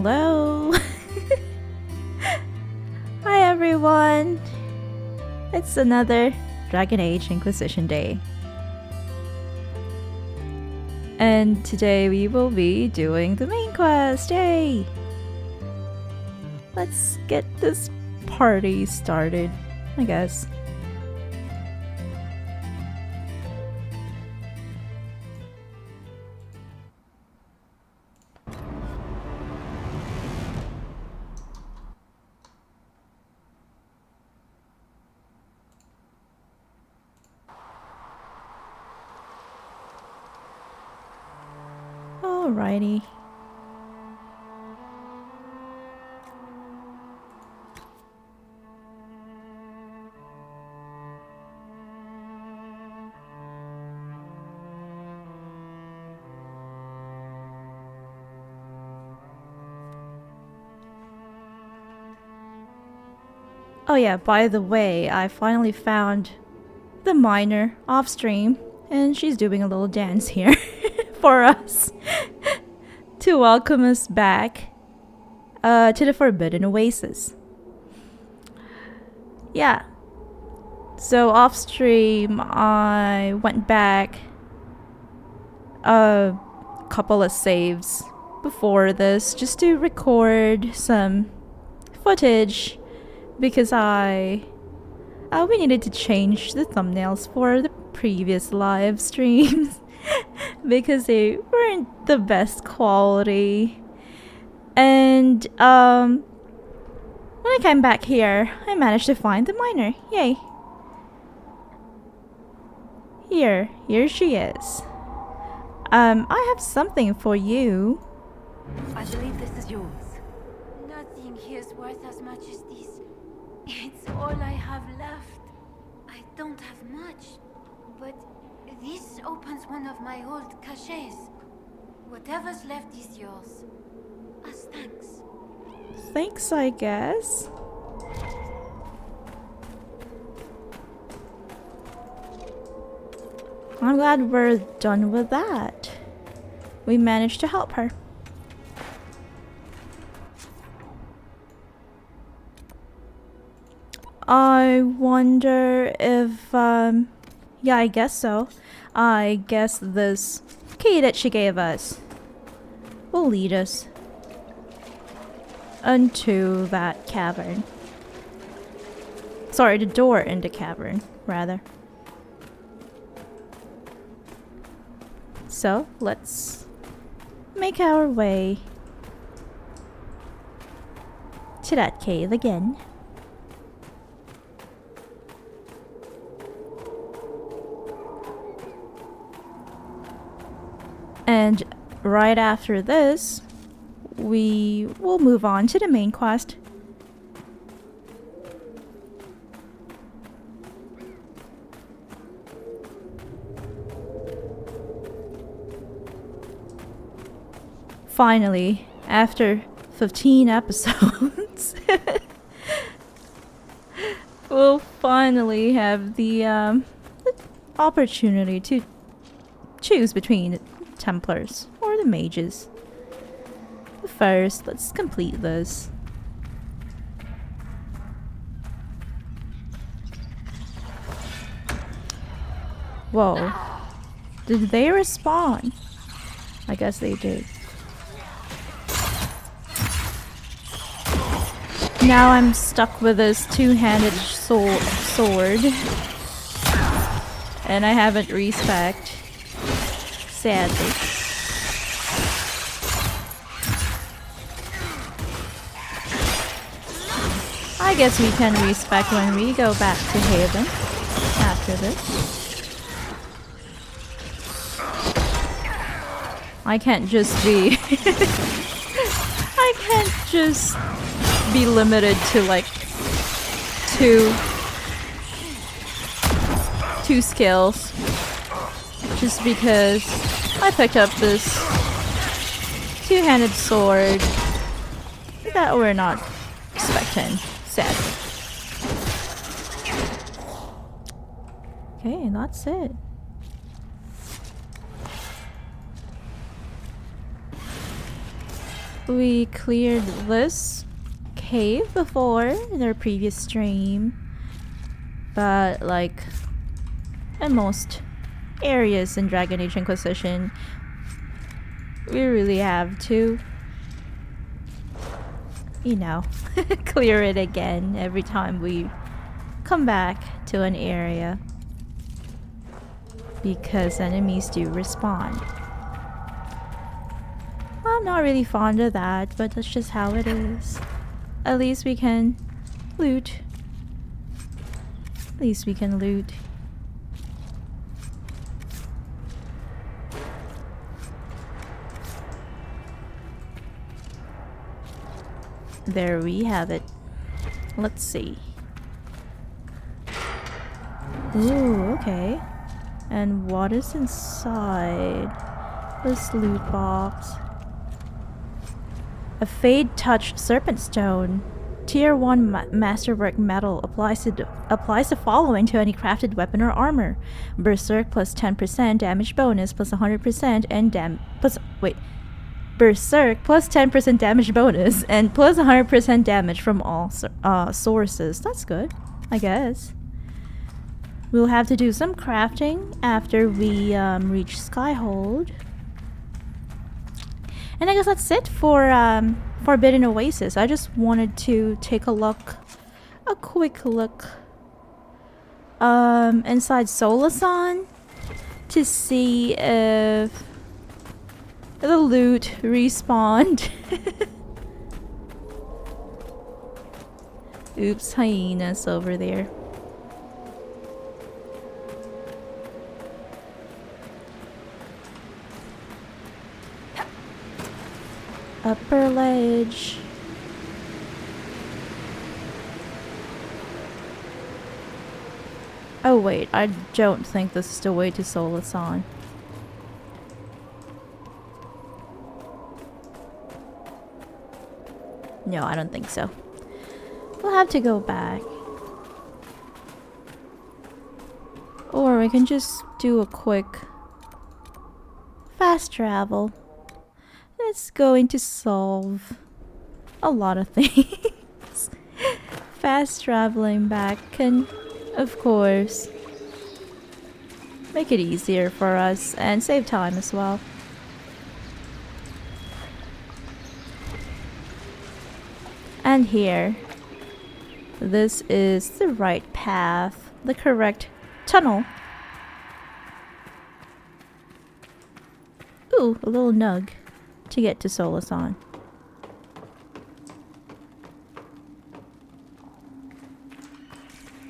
Hello! Hi everyone! It's another Dragon Age Inquisition day. And today we will be doing the main quest, yay! Let's get this party started, I guess. Alrighty. Oh yeah, by the way, I finally found the miner off stream, and she's doing a little dance here for us to welcome us back to the Forbidden Oasis. Yeah. So off stream, I went back a couple of saves before this just to record some footage because we needed to change the thumbnails for the previous live streams because they weren't the best quality. And when I came back here, I managed to find the miner. Yay. Here she is. I have something for you. I believe this is yours. Nothing here is worth as much as this. It's all I have left. I don't have much, but this opens one of my old caches. Whatever's left is yours. As thanks. Thanks, I guess. I'm glad we're done with that. We managed to help her. I wonder if, yeah, I guess so. I guess this key that she gave us will lead us into that cavern. Sorry, the door in the cavern, rather. So, let's make our way to that cave again. And right after this, we will move on to the main quest. Finally, after 15 episodes, we'll finally have the opportunity to choose between Templars or the mages. But first, let's complete this. Whoa. Did they respawn? I guess they did. Now I'm stuck with this two-handed sword. And I haven't respec'd. Sadly. I guess we can respec when we go back to Haven after this. I can't just be I can't just be limited to like two skills just because I picked up this two-handed sword that we're not expecting, sadly. Okay, that's it. we cleared this cave before in our previous stream, but like in most areas in Dragon Age Inquisition, we really have to, you know, clear it again every time we come back to an area, because enemies do respawn. I'm not really fond of that, but that's just how it is. At least we can loot. At least we can loot. There we have it. Let's see. Ooh, okay. And what is inside this loot box? A Fade Touch Serpent Stone. Tier 1 Masterwork Metal applies the following to any crafted weapon or armor. Berserk plus 10% damage bonus plus 100% and Berserk plus 10% damage bonus and plus 100% damage from all sources. That's good, I guess. We'll have to do some crafting after we reach Skyhold. And I guess that's it for Forbidden Oasis. I just wanted to take a quick look inside Solasan to see if the loot respawned. Oops, hyenas over there. Upper ledge. Oh wait, I don't think this is the way to Solasan. No, I don't think so. We'll have to go back. Or we can just do a quick fast travel. It's going to solve a lot of things. Fast traveling back can, of course, make it easier for us and save time as well. And here, this is the right path, the correct tunnel. Ooh, a little nug to get to Solasan.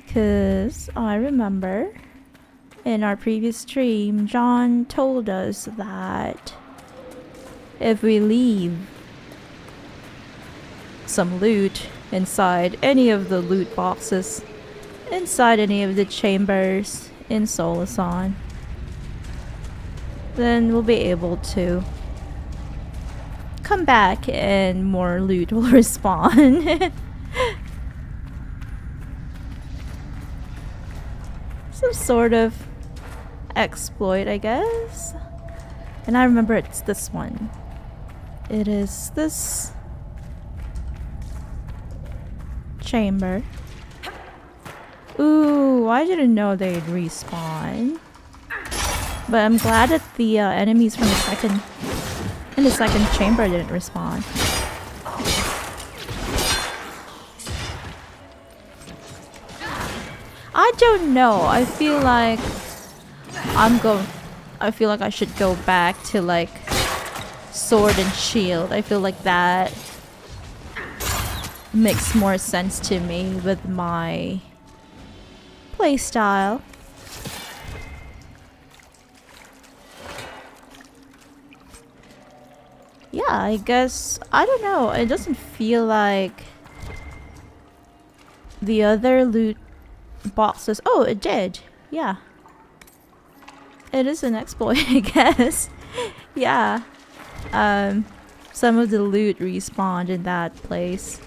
Cause I remember in our previous stream, John told us that if we leave some loot inside any of the loot boxes, inside any of the chambers in Solasan, then we'll be able to come back and more loot will respawn. Some sort of exploit, I guess. And I remember it's this one. It is this chamber. Ooh, I didn't know they'd respawn. But I'm glad that the enemies from the second chamber didn't respawn. I don't know. I feel like I should go back to like sword and shield. I feel like that makes more sense to me with my playstyle. Yeah, I guess, I don't know, it doesn't feel like the other loot boxes. Oh, it did. Yeah. It is an exploit, I guess. Yeah. Some of the loot respawned in that place,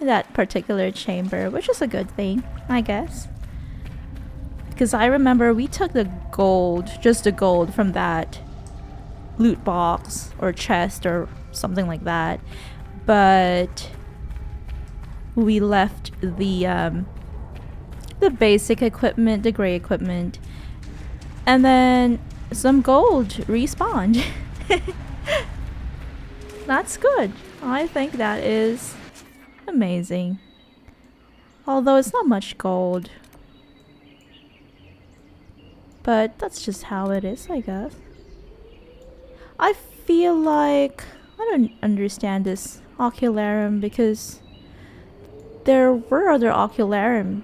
in that particular chamber, which is a good thing, I guess. Because I remember we took the gold, just the gold from that loot box or chest or something like that. But we left the basic equipment, the gray equipment, and then some gold respawned. That's good. I think that is amazing. Although it's not much gold. But that's just how it is, I guess. I feel like I don't understand this ocularum because there were other ocularums,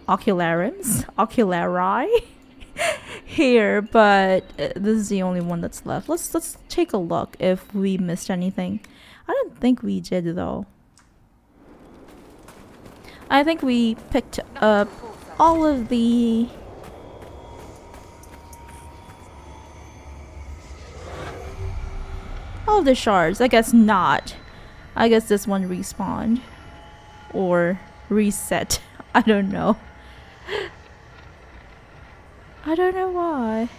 oculari here, but this is the only one that's left. Let's take a look if we missed anything. I don't think we did though. I think we picked up all of the shards. I guess not. I guess this one respawned or reset. I don't know. I don't know why.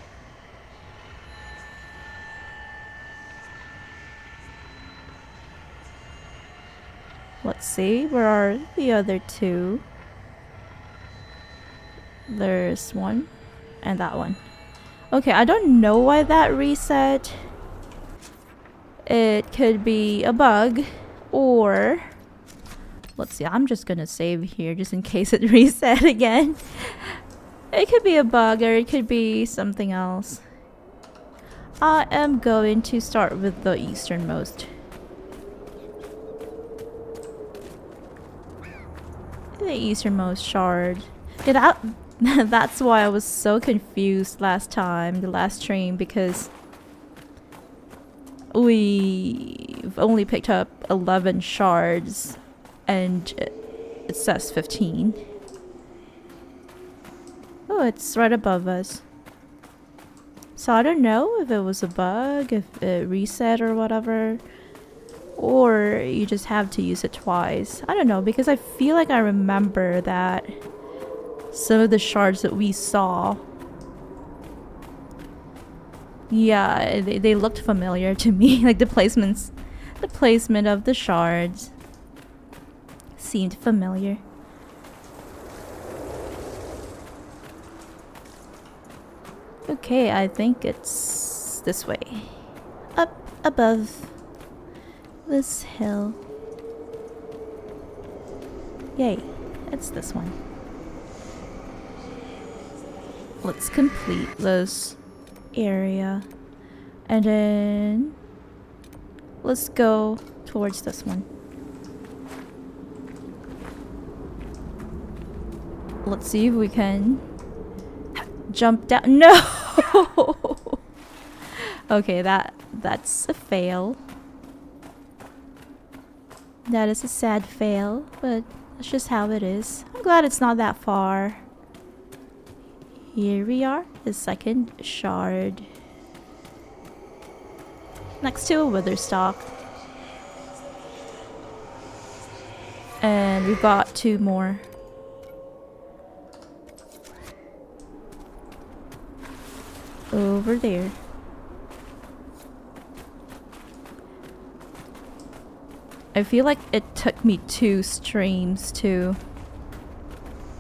Let's see, where are the other two? There's one and that one. Okay, I don't know why that reset. It could be a bug or let's see, I'm just gonna save here just in case it reset again. It could be a bug or it could be something else. I am going to start with the easternmost. The easternmost shard. That's why I was so confused last time, the last stream, because we've only picked up 11 shards and it says 15. Oh, it's right above us. So I don't know if it was a bug, if it reset or whatever. Or you just have to use it twice. I don't know, because I feel like I remember that some of the shards that we saw, yeah, they looked familiar to me. Like the placement of the shards seemed familiar. Okay, I think it's this way. Up above this hill. Yay, it's this one. Let's complete this area. And then let's go towards this one. Let's see if we can jump down. No! Okay, that's a fail. That is a sad fail, but that's just how it is. I'm glad it's not that far. Here we are, the second shard. Next to a wither stalk. And we've got two more. Over there. I feel like it took me 2 streams to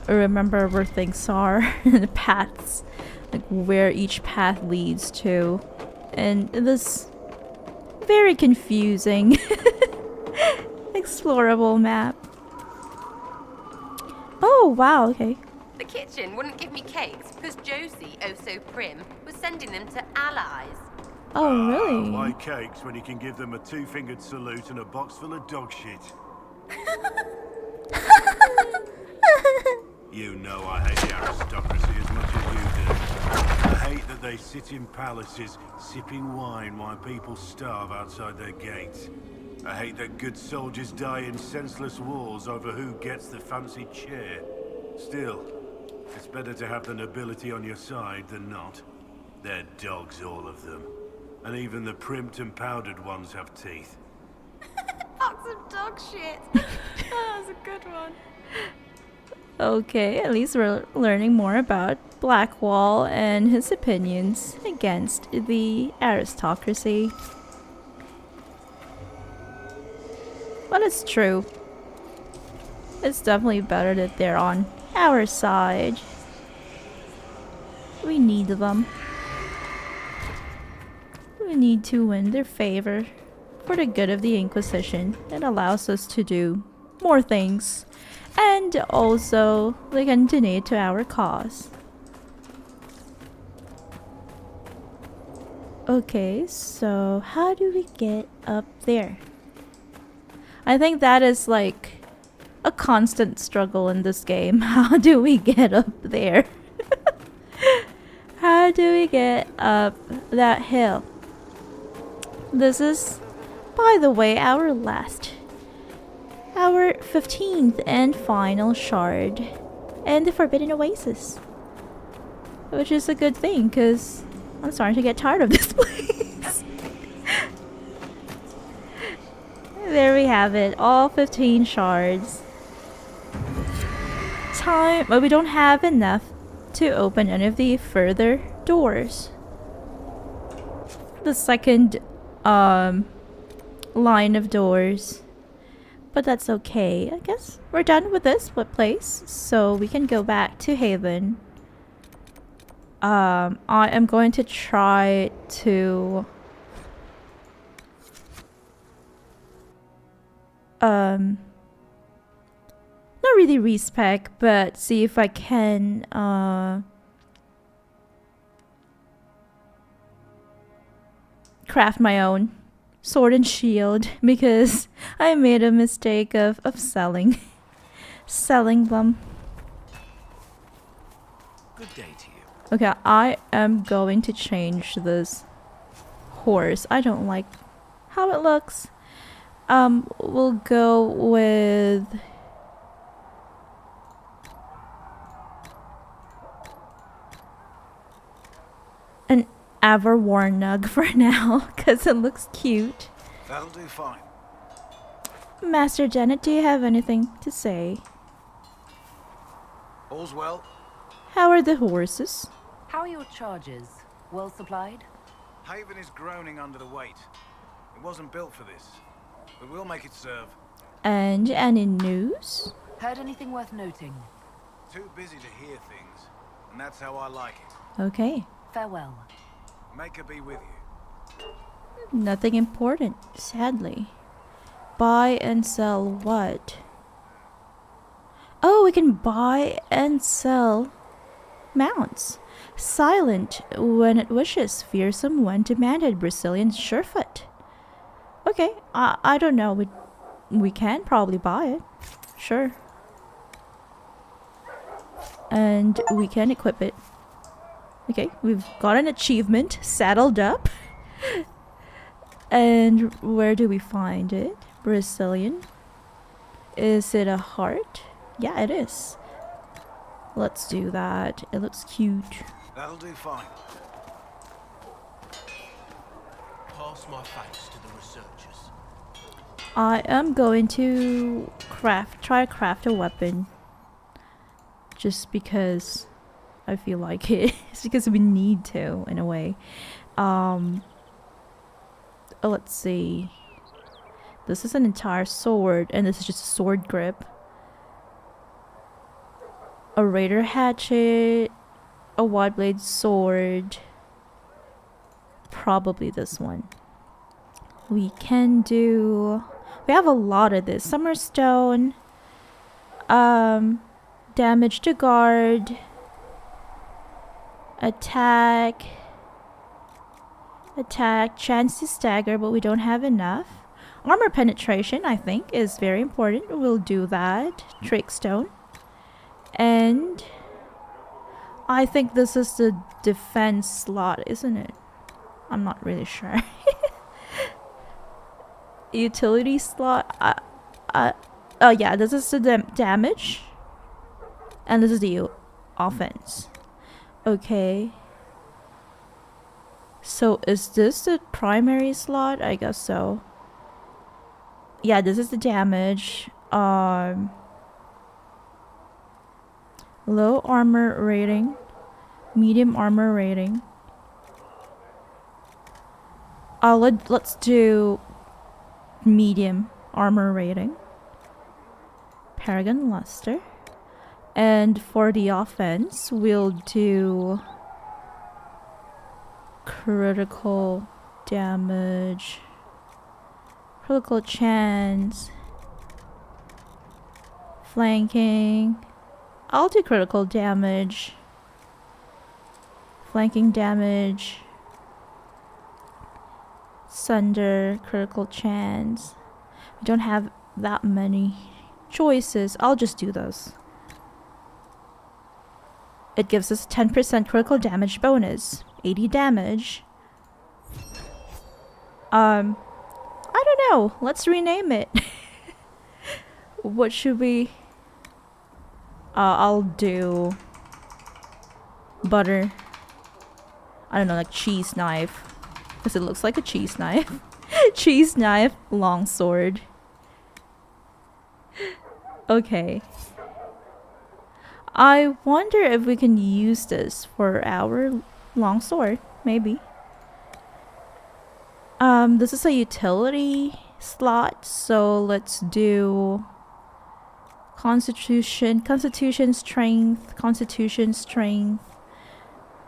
remember where things are and the paths, like where each path leads to, and this very confusing explorable map. Oh wow, okay. The kitchen wouldn't give me cakes because Josie, oh so prim, was sending them to allies. Oh really? Why cakes when you can give them a 2-fingered salute and a box full of dog shit? You know I hate the aristocracy as much as you do. I hate that they sit in palaces sipping wine while people starve outside their gates. I hate that good soldiers die in senseless wars over who gets the fancy chair. Still, it's better to have the nobility on your side than not. They're dogs, all of them. And even the primped and powdered ones have teeth. Box of dog shit. That was a good one. Okay, at least we're learning more about Blackwall and his opinions against the aristocracy. But it's true. It's definitely better that they're on our side. We need them. We need to win their favor for the good of the Inquisition. It allows us to do more things. And also, they can donate to our cause. Okay, so how do we get up there? I think that is like a constant struggle in this game. How do we get up there? How do we get up that hill? This is, by the way, our 15th and final shard in the Forbidden Oasis. Which is a good thing, because I'm starting to get tired of this place. There we have it, all 15 shards. Time, but we don't have enough to open any of the further doors. The second line of doors. But that's okay. I guess we're done with this place, so we can go back to Haven. I am going to try to not really respec, but see if I can craft my own sword and shield, because I made a mistake of selling them. Good day to you. Okay, I am going to change this horse. I don't like how it looks. We'll go with an Avvar Warnug for now, because it looks cute. That'll do fine. Master Janet, do you have anything to say? All's well. How are the horses? How are your charges? Well supplied? Haven is groaning under the weight. It wasn't built for this, but we'll make it serve. And any news? Heard anything worth noting? Too busy to hear things, and that's how I like it. Okay. Farewell. Make her be with you. Nothing important, sadly. Buy and sell what? Oh, we can buy and sell mounts. Silent when it wishes, fearsome when demanded. Brazilian surefoot. Okay, I don't know. We can probably buy it. Sure. And we can equip it. Okay, we've got an achievement saddled up. And where do we find it? Brazilian. Is it a heart? Yeah, it is. Let's do that. It looks cute. That'll do fine. Pass my thanks to the researchers. I am going to try to craft a weapon. Just because I feel like it. It's because we need to, in a way. Let's see. This is an entire sword, and this is just a sword grip. A raider hatchet, a wide blade sword. Probably this one. We can do... We have a lot of this. Summerstone. Damage to guard. Attack. Chance to stagger, but we don't have enough. Armor penetration, I think, is very important. We'll do that. Trickstone. And I think this is the defense slot, isn't it? I'm not really sure. Utility slot. Oh yeah, this is the damage. And this is the offense. Okay. So is this the primary slot? I guess so. Yeah, this is the damage. Low armor rating. Medium armor rating. Let's do medium. armor rating. Paragon Luster. And for the offense, we'll do critical damage, critical chance, flanking. I'll do critical damage, flanking damage, sunder, critical chance. We don't have that many choices. I'll just do those. It gives us 10% critical damage bonus, 80 damage. I don't know. Let's rename it. What should we? I'll do butter. I don't know, like cheese knife, because it looks like a cheese knife. Cheese knife, longsword. Okay. I wonder if we can use this for our longsword, maybe. This is a utility slot, so let's do Constitution, Strength,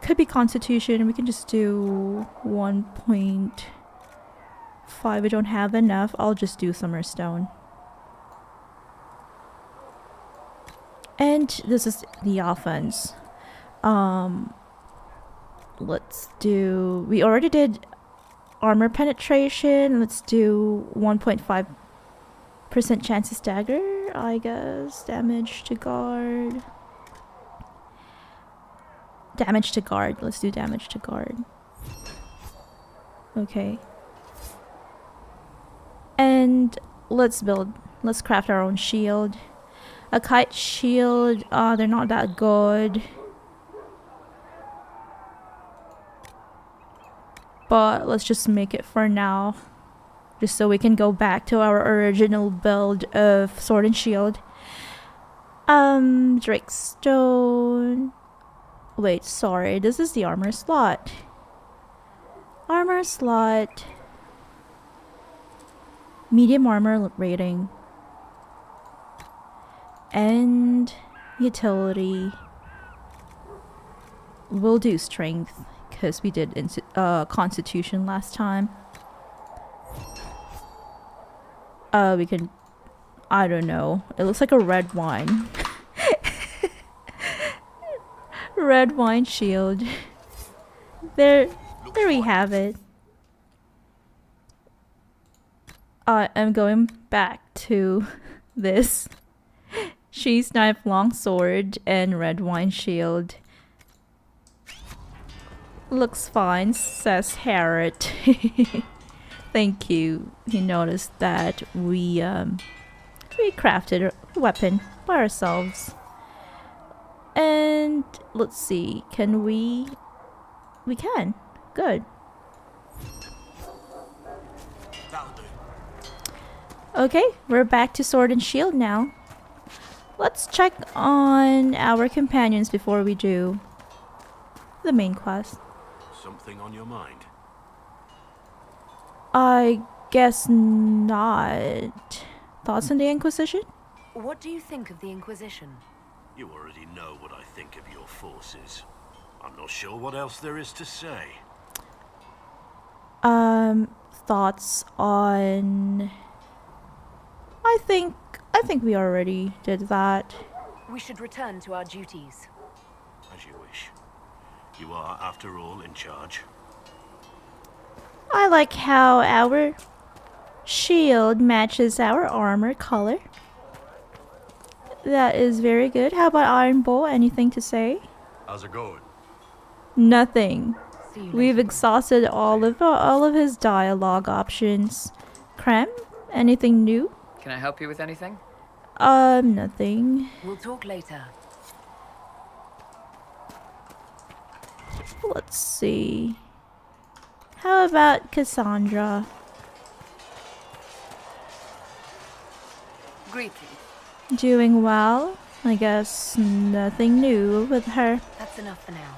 Could be Constitution. We can just do 1.5. We don't have enough. I'll just do Summerstone. And this is the offense. Let's do... We already did armor penetration. Let's do 1.5% chance to stagger, I guess. Damage to guard. Damage to guard. Let's do damage to guard. Okay. And let's craft our own shield. A kite shield, they're not that good. But let's just make it for now. Just so we can go back to our original build of sword and shield. Drakestone. Wait, sorry, this is the armor slot. Armor slot. Medium armor rating. And utility. We'll do strength because we did constitution last time. We can, I don't know. It looks like a red wine. Red wine shield. There we have it. I'm going back to this. Cheese knife, longsword, and red wine shield. Looks fine, says Harriet. Thank you. He noticed that we crafted a weapon by ourselves. And let's see, can we? We can. Good. Okay, we're back to sword and shield now. Let's check on our companions before we do the main quest. Something on your mind? I guess not. Thoughts on the Inquisition? What do you think of the Inquisition? You already know what I think of your forces. I'm not sure what else there is to say. Thoughts on... I think we already did that. We should return to our duties. As you wish. You are, after all, in charge. I like how our shield matches our armor color. That is very good. How about Iron Bull? Anything to say? How's it going? Nothing. See you We've later. exhausted all of his dialogue options. Krem? Anything new? Can I help you with anything? Nothing. We'll talk later. Let's see. How about Cassandra? Greetings. Doing well? I guess nothing new with her. That's enough for now.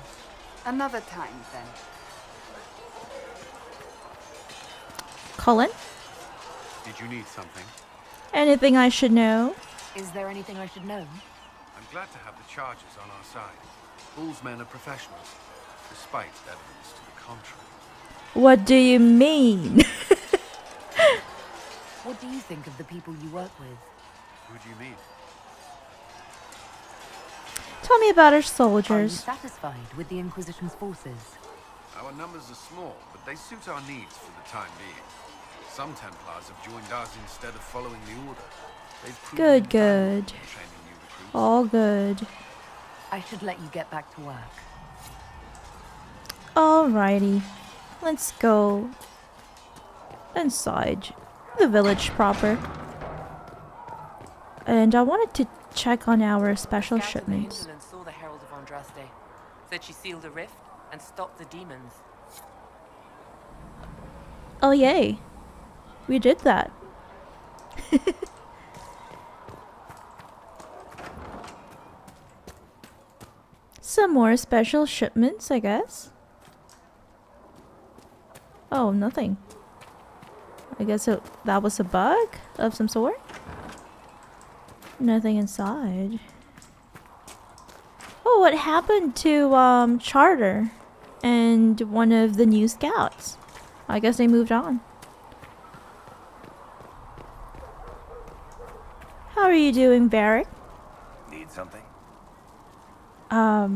Another time, then. Colin? Did you need something? Anything I should know? Is there anything I should know? I'm glad to have the charges on our side. Bull's men are professionals, despite evidence to the contrary. What do you mean? What do you think of the people you work with? Who do you mean? Tell me about our Are you soldiers. satisfied with the Inquisition's forces? Our numbers are small, but they suit our needs for the time being. Some Templars have joined us instead of following the order. They've proven Good, invaluable good. in training new recruits. All good. I should let you get back to work. Alrighty. Let's go inside the village proper. And I wanted to check on our special Scouts in the shipments. Hinterlands saw the Herald of Andraste. Said she sealed a rift and stopped the demons. Oh yay. We did that. Some more special shipments, I guess. Oh, nothing. I guess that was a bug of some sort. Nothing inside. Oh, what happened to Charter and one of the new scouts? I guess they moved on. How are you doing, Barrick? Need something? A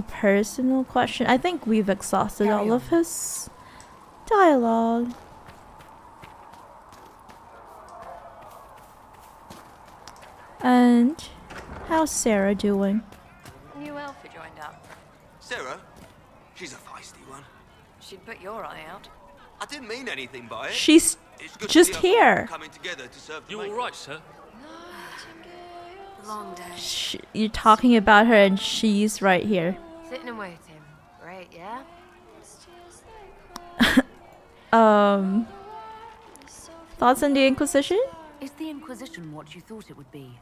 personal question. I think we've exhausted Carry all on. of his dialogue. And how's Sarah doing? New elf who joined up. Sarah? She's a feisty one. She'd put your eye out. I didn't mean anything by it. She's It's good to just see us here. coming together to serve the You maker. alright, sir? Long day. You're talking about her and she's right here. Sitting and waiting. Great, yeah? Thoughts on the Inquisition? Is the Inquisition what you thought it would be?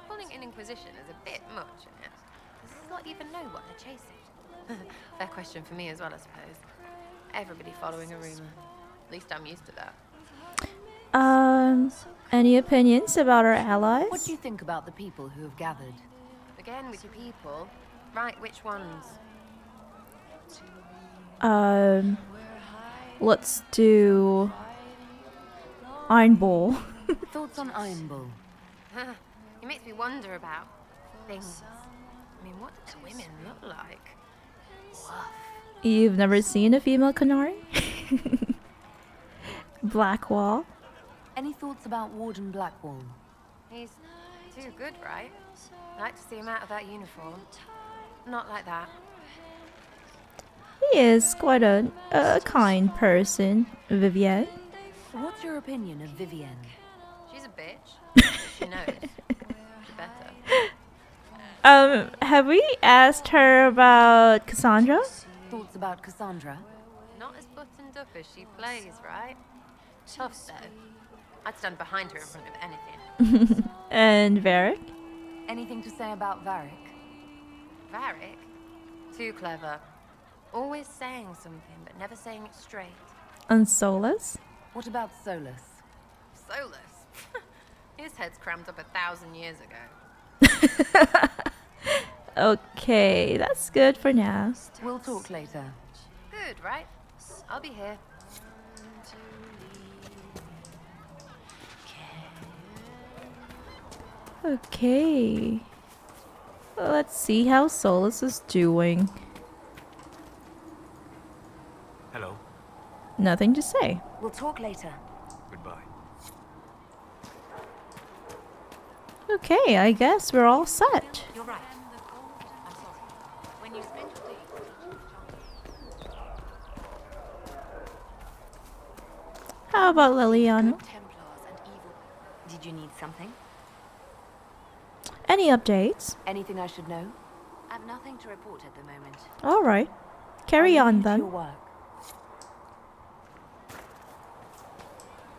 Calling an Inquisition is a bit much, isn't it? Does this not even know what they're chasing? Fair question for me as well, I suppose. Everybody following a rumour. At least I'm used to that. Any opinions about our What allies? do you think about the people who have gathered? Again with your people. Right, which ones? Let's do Iron Bull. Thoughts on Iron Bull? It makes me wonder about things. I mean, what do the women look like? You've never seen a female Canary? Blackwall. Any thoughts about Warden Blackwall? He's too good, right? I'd like to see him out of that uniform. Not like that. He is quite a kind person, Vivienne. What's your opinion of Vivienne? She's a bitch. She knows. She better. Have we asked her about Cassandra? Thoughts about Cassandra? Not as buttoned up as she plays, right? Tough, though. I'd stand behind her in front of anything. And Varric? Anything to say about Varric? Varric? Too clever. Always saying something, but never saying it straight. And Solus? What about Solus? Solus? His head's crammed up 1,000 years ago. Okay, that's good for now. We'll talk later. Good, right? I'll be here. Okay. Let's see how Solus is doing. Hello. Nothing to say. We'll talk later. Goodbye. Okay, I guess we're all set. You're right. I'm sorry. When you spend your day... How about Liliana? Templars and evil. Did you need something? Any updates? Anything I should know? I've nothing to report at the moment. Alright. Carry I'll on leave you to then. your work.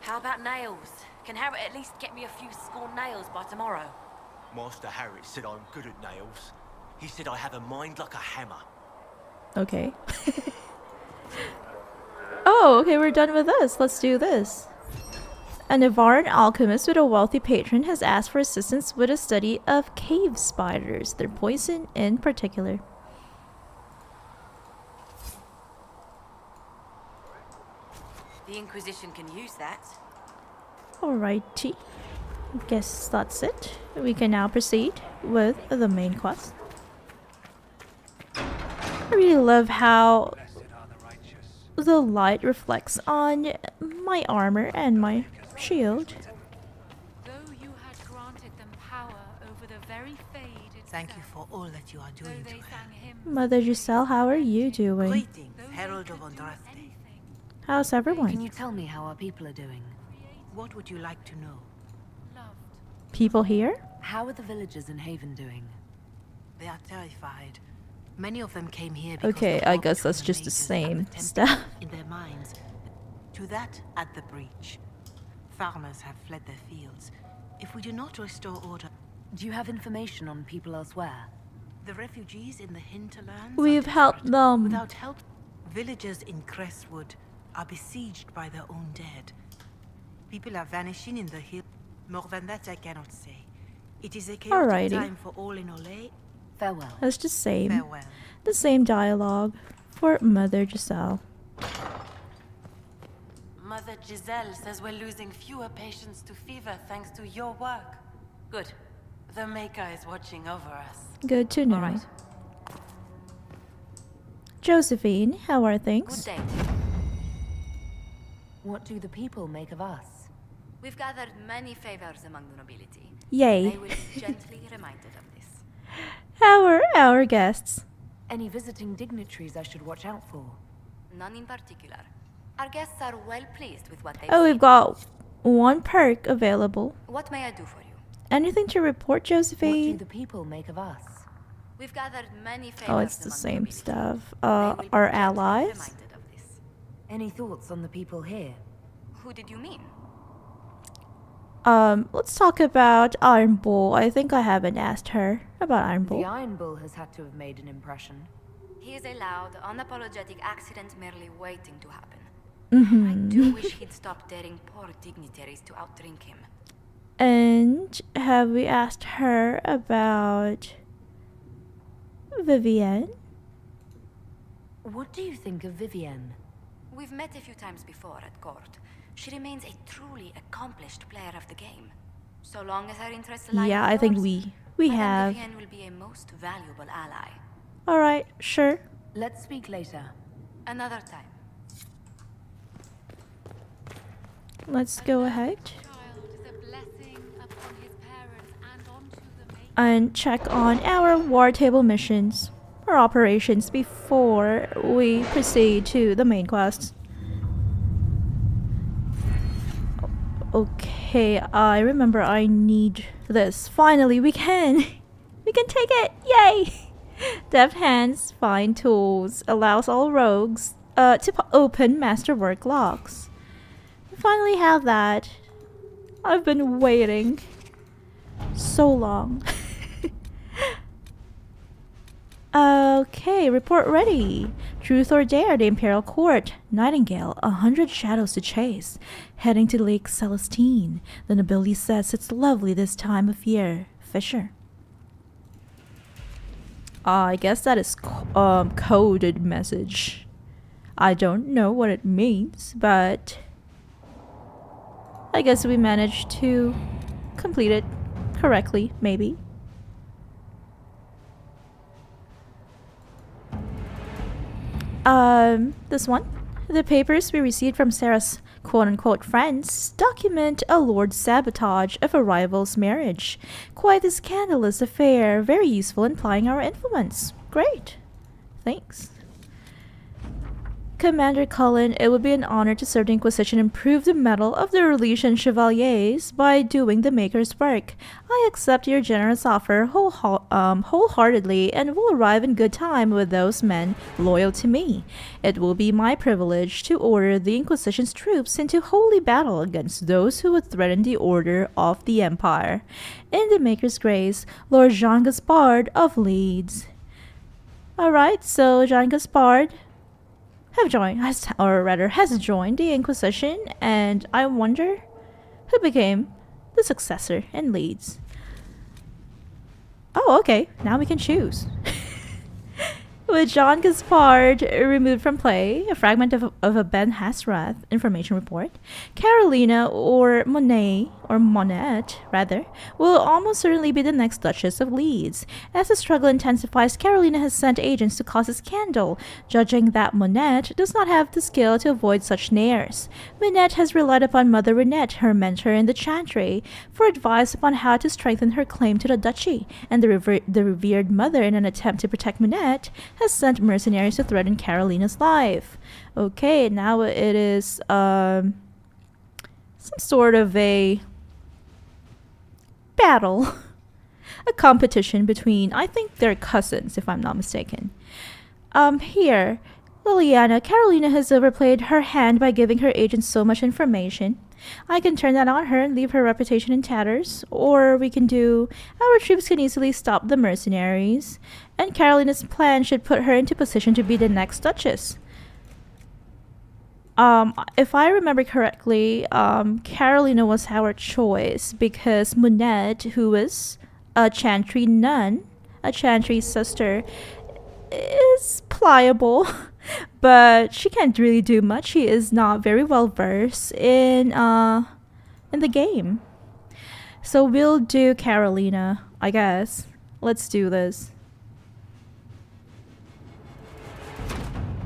How about nails? Can Harriet at least get me a few score nails by tomorrow? Master Harry said I'm good at nails. He said I have a mind like a hammer. Okay. Oh, okay, we're done with this. Let's do this. An Avvar alchemist with a wealthy patron has asked for assistance with a study of cave spiders, their poison in particular. The Inquisition can use that. Alrighty. Guess that's it. We can now proceed with the main quest. I really love how the light reflects on my armor and my shield. Though you had granted them power over the very fade itself, Thank you for all that you are though doing they to her. sang hymns Mother Giselle, how are you doing? Greetings, Herald of Andraste. How's Can everyone? you tell me how our people are doing? What would you like to know? loved. People here? How are the villagers in Haven doing? They are terrified. Many of them came here because Okay, the I war guess between that's just the mages same and the Templars stuff. in their minds. To that, add the breach. Farmers have fled their fields. If we do not restore order, Do you have information on people elsewhere? the refugees in the Hinterlands We've are helped desperate. them. Without help, villagers in Crestwood are besieged by their own dead. People are vanishing in the hill. More than that, I cannot say. It is a chaotic Alrighty. time for all in Orlais. Farewell. That's the same. Farewell. The same dialogue for Mother Giselle. Mother Giselle says we're losing fewer patients to fever thanks to your work. Good. The Maker is watching over us. Good to know. All right. Josephine, how are Good things? day. What do the people make of us? We've gathered many favors among the nobility. Yay. They will be gently reminded of this. How are our guests? Any visiting dignitaries I should watch out for? None in particular. Our guests are well pleased with what they've Oh, we've seen. got one perk available. What may I do for you? Anything to report, What do Josephine? the people make of us? We've gathered many favors Oh, it's the among same nobility. stuff. They will be Our gently allies? reminded of this. Any thoughts on the people here? Who did you mean? Let's talk about Iron Bull. I think I haven't asked her about Iron The Bull. Iron Bull has had to have made an impression. He is a loud, unapologetic accident merely waiting to happen. Mm-hmm. I do wish he'd stop daring poor dignitaries to outdrink him. And have we asked her about Vivienne? What do you think of Vivienne? We've met a few times before at court. She remains a truly accomplished player of the game. So long as her interests align Yeah, with I think yours, we Madame have. Vivienne will be a most valuable ally. Alright, sure. Let's speak later. Another time. Let's go ahead Child is a blessing upon his parents and onto the maiden. and check on our war table missions or operations before we proceed to the main quest. Okay, I remember I need this. Finally, we can! We can take it! Yay! Deft hands, fine tools, allows all rogues to open masterwork locks. We finally have that. I've been waiting so long. Okay, report ready. Truth or dare, the Imperial Court. Nightingale, 100 shadows to chase. Heading to Lake Celestine. The nobility says it's lovely this time of year. Fisher. I guess that is coded message. I don't know what it means, but I guess we managed to complete it correctly, maybe. This one. The papers we received from Sarah's quote-unquote friends document a Lord's sabotage of a rival's marriage. Quite a scandalous affair, very useful in plying our influence. Great. Thanks. Commander Cullen, it would be an honor to serve the Inquisition and prove the mettle of the Orlesian Chevaliers by doing the Maker's work. I accept your generous offer wholeheartedly and will arrive in good time with those men loyal to me. It will be my privilege to order the Inquisition's troops into holy battle against those who would threaten the order of the Empire. In the Maker's grace, Lord Jean Gaspard of Leeds. Alright, so Jean Gaspard has joined the Inquisition, and I wonder who became the successor and leads. Oh, okay. Now we can choose. With Jean Gaspard removed from play, a fragment of a Ben Hasrath information report, Carolina or Monette, will almost certainly be the next Duchess of Leeds. As the struggle intensifies, Carolina has sent agents to cause a scandal, judging that Monette does not have the skill to avoid such snares. Monette has relied upon Mother Renette, her mentor in the Chantry, for advice upon how to strengthen her claim to the duchy, and the revered mother, in an attempt to protect Monette, has sent mercenaries to threaten Carolina's life. Okay, now it is some sort of a battle. A competition between, I think they're cousins, if I'm not mistaken. Here, Liliana, Carolina has overplayed her hand by giving her agents so much information. I can turn that on her and leave her reputation in tatters, or we can do, our troops can easily stop the mercenaries, and Carolina's plan should put her into position to be the next Duchess. If I remember correctly, Carolina was our choice because Monette, who is a Chantry nun, a Chantry sister, is pliable, but she can't really do much. She is not very well versed in the game. So we'll do Carolina, I guess. Let's do this.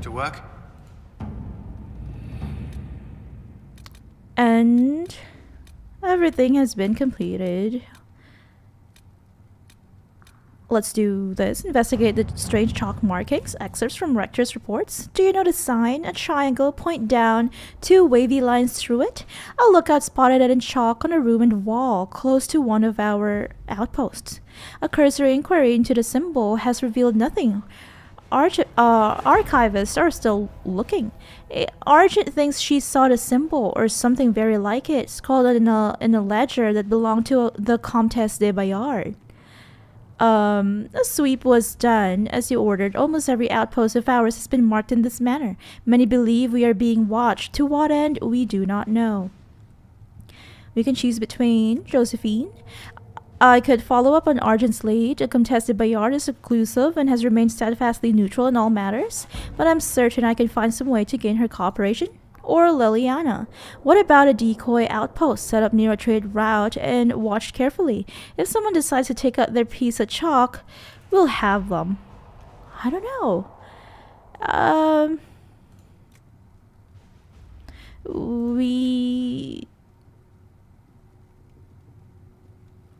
To work? And everything has been completed. Let's do this. Investigate the strange chalk markings. Excerpts from Rector's reports. Do you notice sign? A triangle, point down, 2 wavy lines through it. A lookout spotted it in chalk on a ruined wall close to one of our outposts. A cursory inquiry into the symbol has revealed nothing. Archivists are still looking. Argent thinks she saw the symbol or something very like it, scrawled in a ledger that belonged to the Comtesse de Bayard. A sweep was done as you ordered. Almost every outpost of ours has been marked in this manner. Many believe we are being watched. To what end, we do not know. We can choose between Josephine. I could follow up on Argent's lead. The Comtesse de Bayard is exclusive and has remained steadfastly neutral in all matters, but I'm certain I can find some way to gain her cooperation. Or Liliana. What about a decoy outpost set up near a trade route and watched carefully? If someone decides to take out their piece of chalk, we'll have them. I don't know.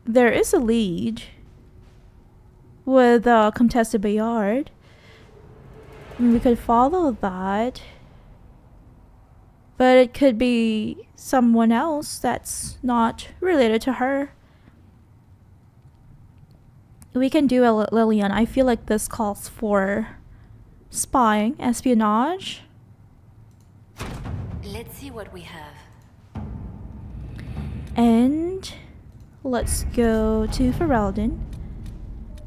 There is a lead with Comtesse de Bayard. We could follow that. But it could be someone else that's not related to her. We can do a Lillian. I feel like this calls for spying, espionage. Let's see what we have. And let's go to Ferelden.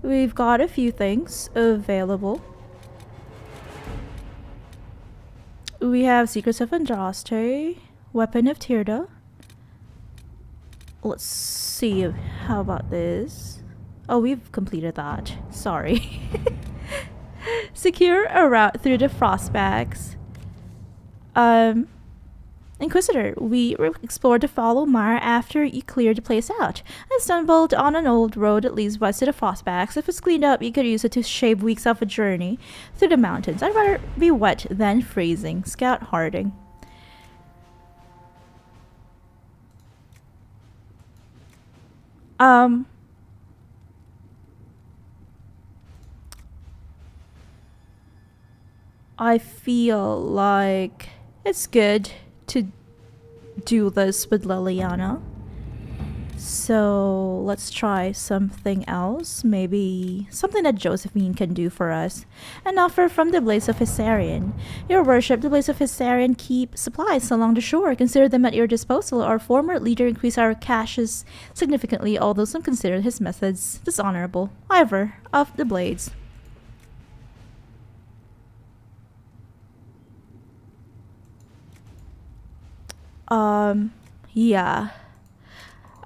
We've got a few things available. We have Secrets of Andraste, Weapon of Tirda. Let's see, how about this? Oh, we've completed that. Sorry. Secure a route through the Frostbacks. Inquisitor, we explored the Fallow Mire after you cleared the place out. I stumbled on an old road that leads west to the Frostbacks. If it's cleaned up, you could use it to shave weeks off a journey through the mountains. I'd rather be wet than freezing. Scout Harding. I feel like it's good to do this with Liliana. So let's try something else. Maybe something that Josephine can do for us. An offer from the Blaze of Hissarion. Your worship, the Blaze of Hissarion keep supplies along the shore. Consider them at your disposal. Our former leader increased our caches significantly, although some consider his methods dishonorable. However, of the Blades. Yeah.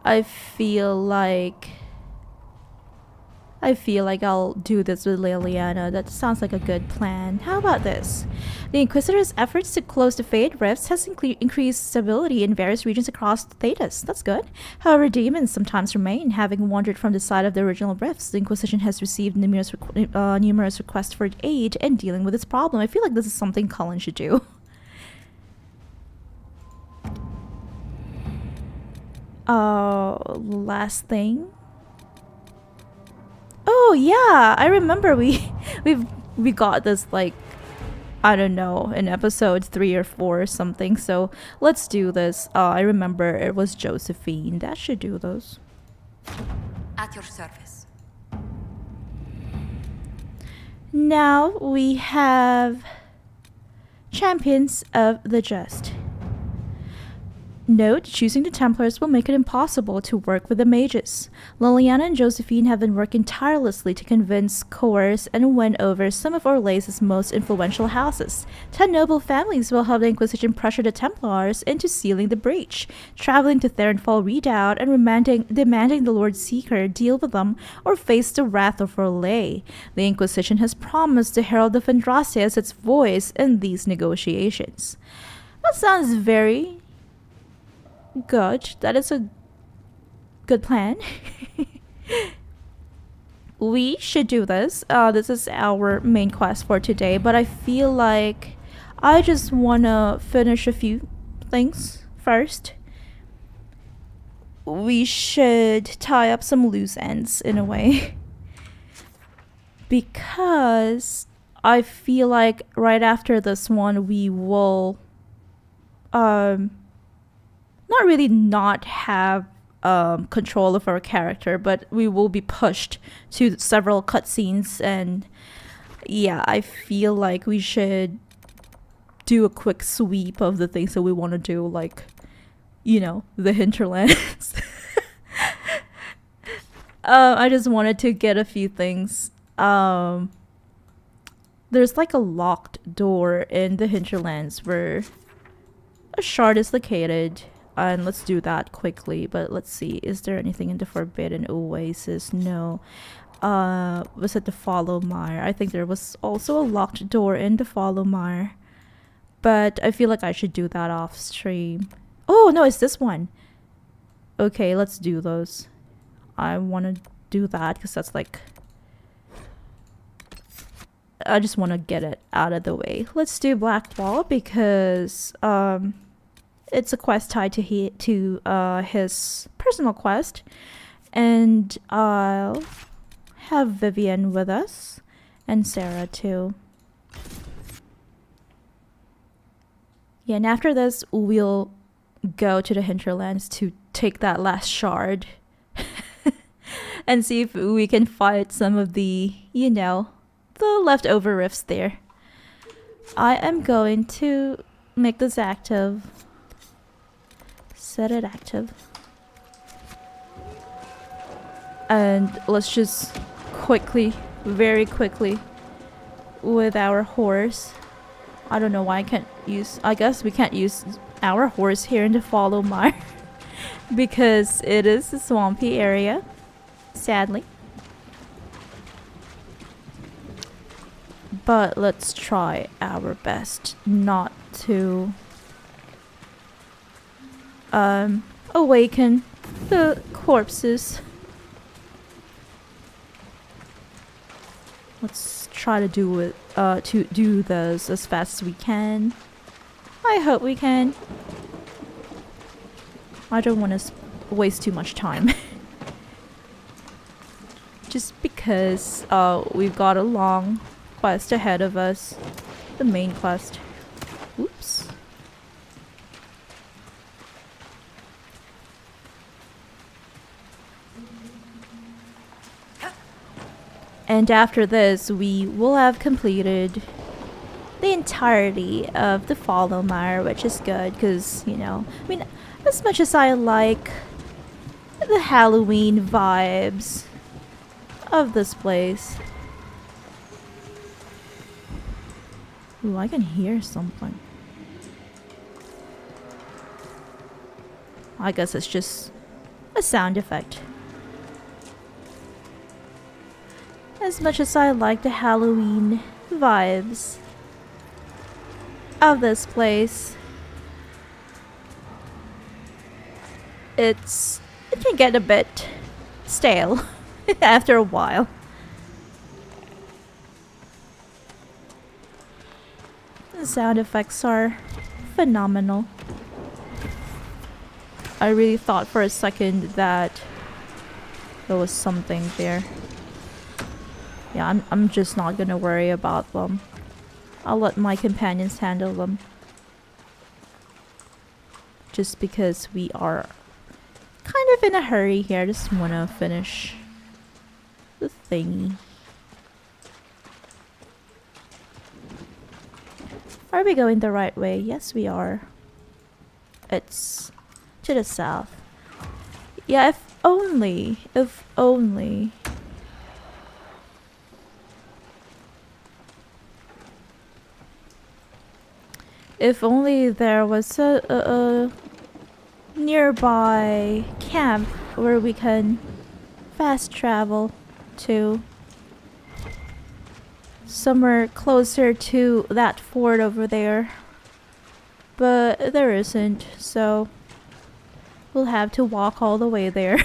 I feel like I'll do this with Liliana. That sounds like a good plan. How about this? The Inquisitor's efforts to close the Fade Rifts has increased stability in various regions across Thedas. That's good. However, demons sometimes remain. Having wandered from the side of the original rifts, the Inquisition has received numerous requests for aid in dealing with its problem. I feel like this is something Cullen should do. Last thing. Oh yeah, I remember we got this, like, I don't know, in episode 3 or 4 or something. So let's do this. I remember it was Josephine. That should do those. At your service. Now we have Champions of the Just. Note, choosing the Templars will make it impossible to work with the mages. Liliana and Josephine have been working tirelessly to convince, coerce, and win over some of Orlais' most influential houses. 10 noble families will help the Inquisition pressure the Templars into sealing the breach, traveling to Therinfal Redoubt and demanding the Lord Seeker deal with them or face the wrath of Orlais. The Inquisition has promised to herald the Vendracia as its voice in these negotiations. That sounds very good. That is a good plan. We should do this. This is our main quest for today, but I feel like I just want to finish a few things first. We should tie up some loose ends in a way. Because I feel like right after this one we will not really not have control of our character, but we will be pushed to several cutscenes, and yeah, I feel like we should do a quick sweep of the things that we want to do, like, you know, the Hinterlands. I just wanted to get a few things. There's like a locked door in the Hinterlands where a shard is located. And let's do that quickly, but let's see, is there anything in the Forbidden Oasis? No. Was it the Fallow Mire? I think there was also a locked door in the Fallow Mire, but I feel like I should do that off stream. Oh no, it's this one. Okay, let's do those. I want to do that because that's like, I just want to get it out of the way. Let's do Blackwall because it's a quest tied to his personal quest, and I'll have Vivian with us and Sarah too. Yeah, and after this we'll go to the Hinterlands to take that last shard and see if we can fight some of the, you know, the leftover rifts there. I am going to make this active. Set it active. And let's just quickly, very quickly, with our horse. I don't know why I can't use, I guess we can't use our horse here in the Fallow Mire because it is a swampy area, sadly. But let's try our best not to awaken the corpses. Let's try to do it, to do this as fast as we can. I hope we can. I don't want to waste too much time. Just because we've got a long quest ahead of us. The main quest. Oops. And after this, we will have completed the entirety of the Fallow Mire, which is good because, you know, I mean, as much as I like the Halloween vibes of this place. Ooh, I can hear something. I guess it's just a sound effect. As much as I like the Halloween vibes of this place, it can get a bit stale after a while. The sound effects are phenomenal. I really thought for a second that there was something there. Yeah, I'm just not gonna worry about them. I'll let my companions handle them. Just because we are kind of in a hurry here. I just wanna finish the thingy. Are we going the right way? Yes, we are. It's to the south. Yeah, if only. If only. If only there was a nearby camp where we can fast travel to. Somewhere closer to that fort over there. But there isn't, so we'll have to walk all the way there.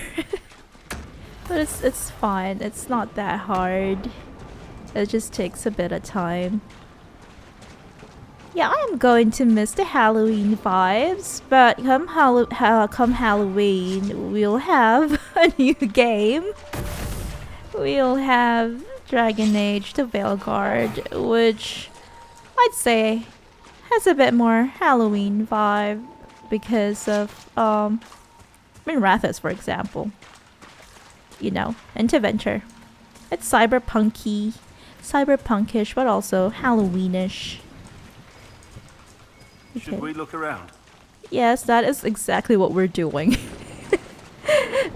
But it's fine. It's not that hard. It just takes a bit of time. Yeah, I am going to miss the Halloween vibes, but come Halloween, we'll have a new game. We'll have Dragon Age the Veilguard, which I'd say has a bit more Halloween vibe because of Rathas, for example. You know, into Venture. It's cyberpunky, cyberpunkish, but also Halloweenish. Okay. Should we look around? Yes, that is exactly what we're doing.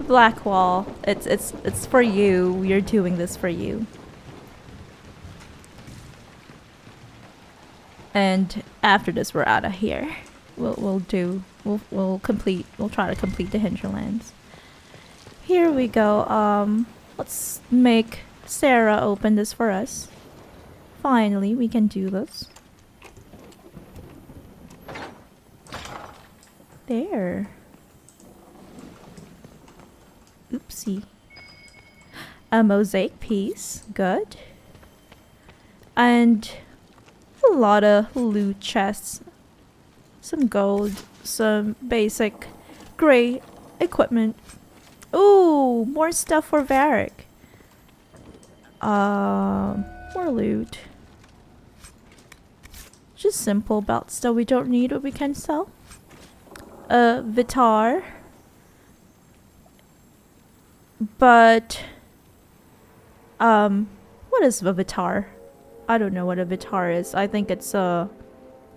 Blackwall, it's for you. We're doing this for you. And after this, we're out of here. We'll try to complete the Hinterlands. Here we go. Let's make Sarah open this for us. Finally, we can do this. There. Oopsie. A mosaic piece. Good. And a lot of loot chests. Some gold. Some basic gray equipment. Ooh, more stuff for Varric. More loot. Just simple belt stuff we don't need but we can sell. Vitar. But what is a Vitar? I don't know what a Vitar is. I think it's a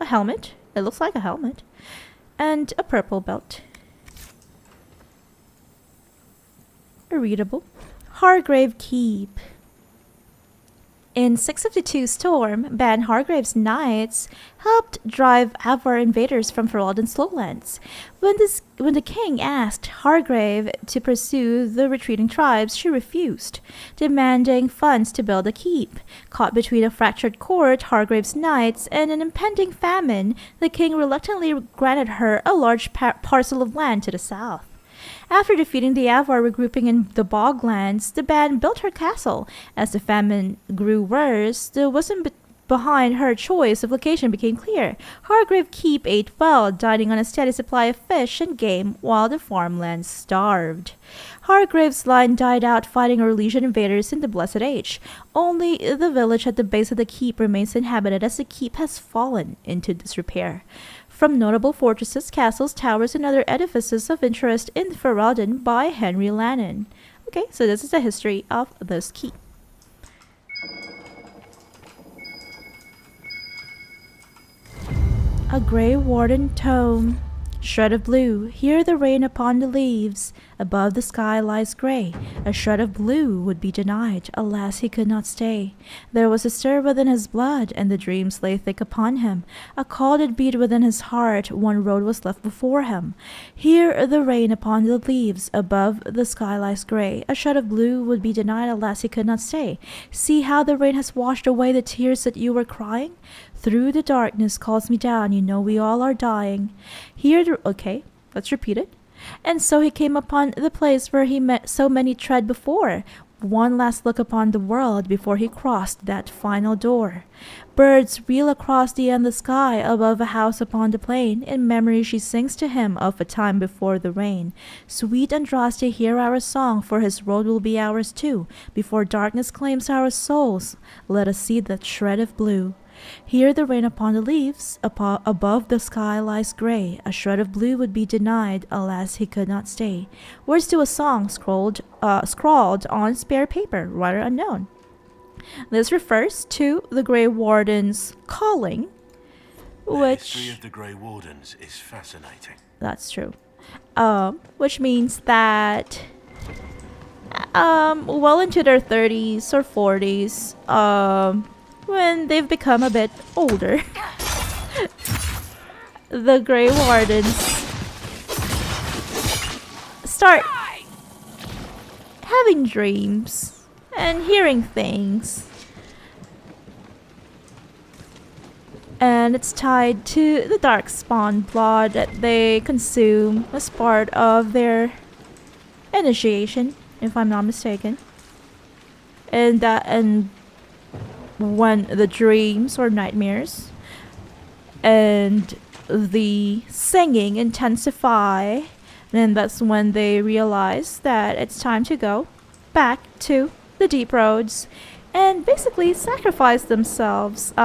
helmet. It looks like a helmet. And a purple belt. A readable. Hargrave Keep. In 652 Storm, Ban Hargrave's knights helped drive Avvar invaders from Ferelden's lowlands. When the king asked Hargrave to pursue the retreating tribes, she refused, demanding funds to build a keep. Caught between a fractured court, Hargrave's knights, and an impending famine, the king reluctantly granted her a large parcel of land to the south. After defeating the Avvar regrouping in the Boglands, the band built her castle. As the famine grew worse, the wisdom behind her choice of location became clear. Hargrave Keep ate well, dining on a steady supply of fish and game while the farmlands starved. Hargrave's line died out fighting Orlesian invaders in the Blessed Age. Only the village at the base of the keep remains inhabited as the keep has fallen into disrepair. From notable fortresses, castles, towers, and other edifices of interest in Ferelden by Henry Lannon. Okay, so this is the history of this keep. A Grey Warden Tome. Shred of blue, hear the rain upon the leaves. Above the sky lies grey. A shred of blue would be denied. Alas, he could not stay. There was a stir within his blood, and the dreams lay thick upon him. A call did beat within his heart. One road was left before him. Hear the rain upon the leaves. Above the sky lies grey. A shred of blue would be denied. Alas, he could not stay. See how the rain has washed away the tears that you were crying? Through the darkness calls me down. You know we all are dying. Okay, let's repeat it. And so he came upon the place where he met so many tread before. One last look upon the world before he crossed that final door. Birds reel across the endless sky above a house upon the plain. In memory she sings to him of a time before the rain. Sweet Andraste, hear our song, for his road will be ours too. Before darkness claims our souls, let us see that shred of blue. Hear the rain upon the leaves. Above the sky lies grey. A shred of blue would be denied. Alas, he could not stay. Words to a song scrawled on spare paper, rather unknown. This refers to the Grey Warden's calling, which... The history of the Grey Wardens is fascinating. That's true. Which means that... well into their 30s or 40s, when they've become a bit older, the Grey Wardens start having dreams and hearing things. And it's tied to the darkspawn blood that they consume as part of their initiation, if I'm not mistaken. And when the dreams or nightmares and the singing intensify, then that's when they realize that it's time to go back to the deep roads and basically sacrifice themselves,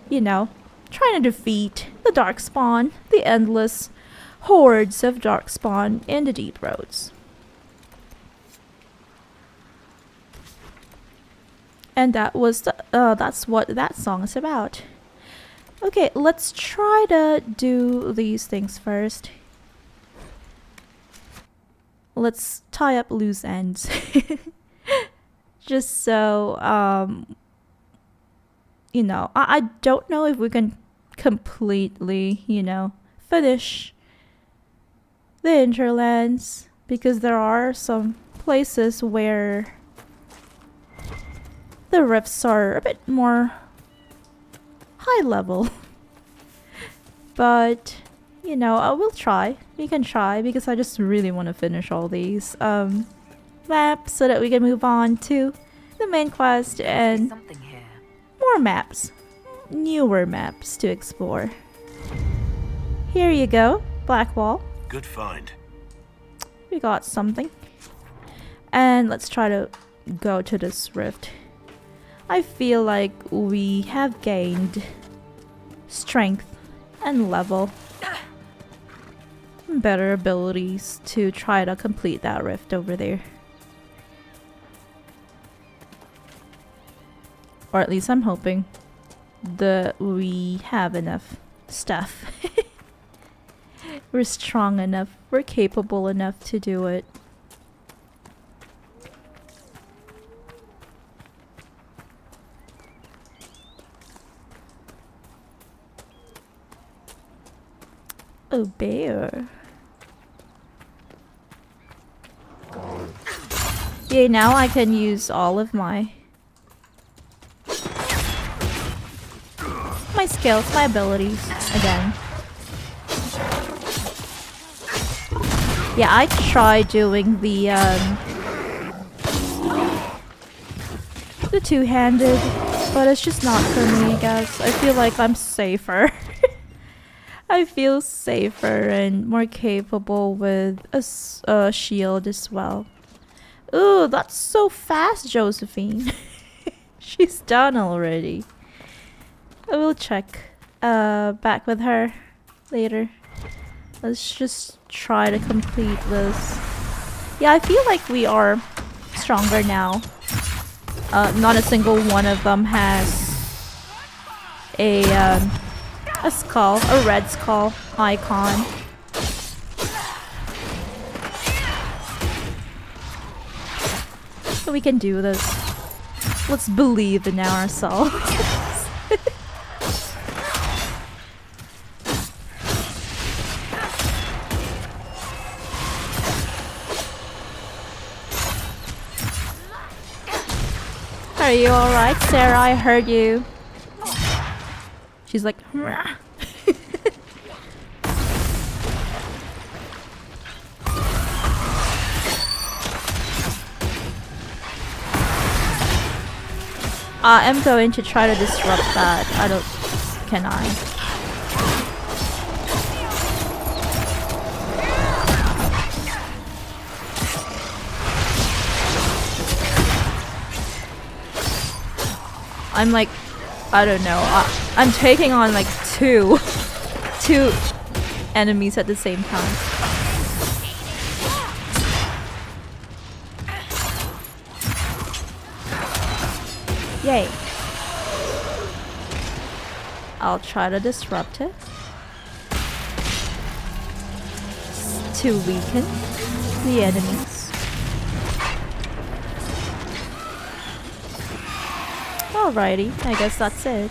you know, trying to defeat the darkspawn, the endless hordes of darkspawn in the deep roads. And that's what that song is about. Okay, let's try to do these things first. Let's tie up loose ends. Just so, you know, I don't know if we can completely, you know, finish the Hinterlands, because there are some places where the rifts are a bit more high level. But, you know, I will try. We can try, because I just really want to finish all these maps so that we can move on to the main quest and more maps. Newer maps to explore. Here you go, Blackwall. Good find. We got something. And let's try to go to this rift. I feel like we have gained strength and level, better abilities to try to complete that rift over there. Or at least I'm hoping that we have enough stuff. We're strong enough, we're capable enough to do it. Oh, bear. Yeah, now I can use all of my skills, my abilities again. Yeah, I tried doing the two-handed, but it's just not for me, I guess. I feel like I'm safer. I feel safer and more capable with a shield as well. Ooh, that's so fast, Josephine. She's done already. I will check back with her later. Let's just try to complete this. Yeah, I feel like we are stronger now. Not a single one of them has a skull, a red skull icon. We can do this. Let's believe in ourselves. Are you alright, Sarah? I heard you. She's like, I am going to try to disrupt that. Can I? I'm like, I don't know. I'm taking on like two enemies at the same time. Yay. I'll try to disrupt it. To weaken the enemies. Alrighty, I guess that's it.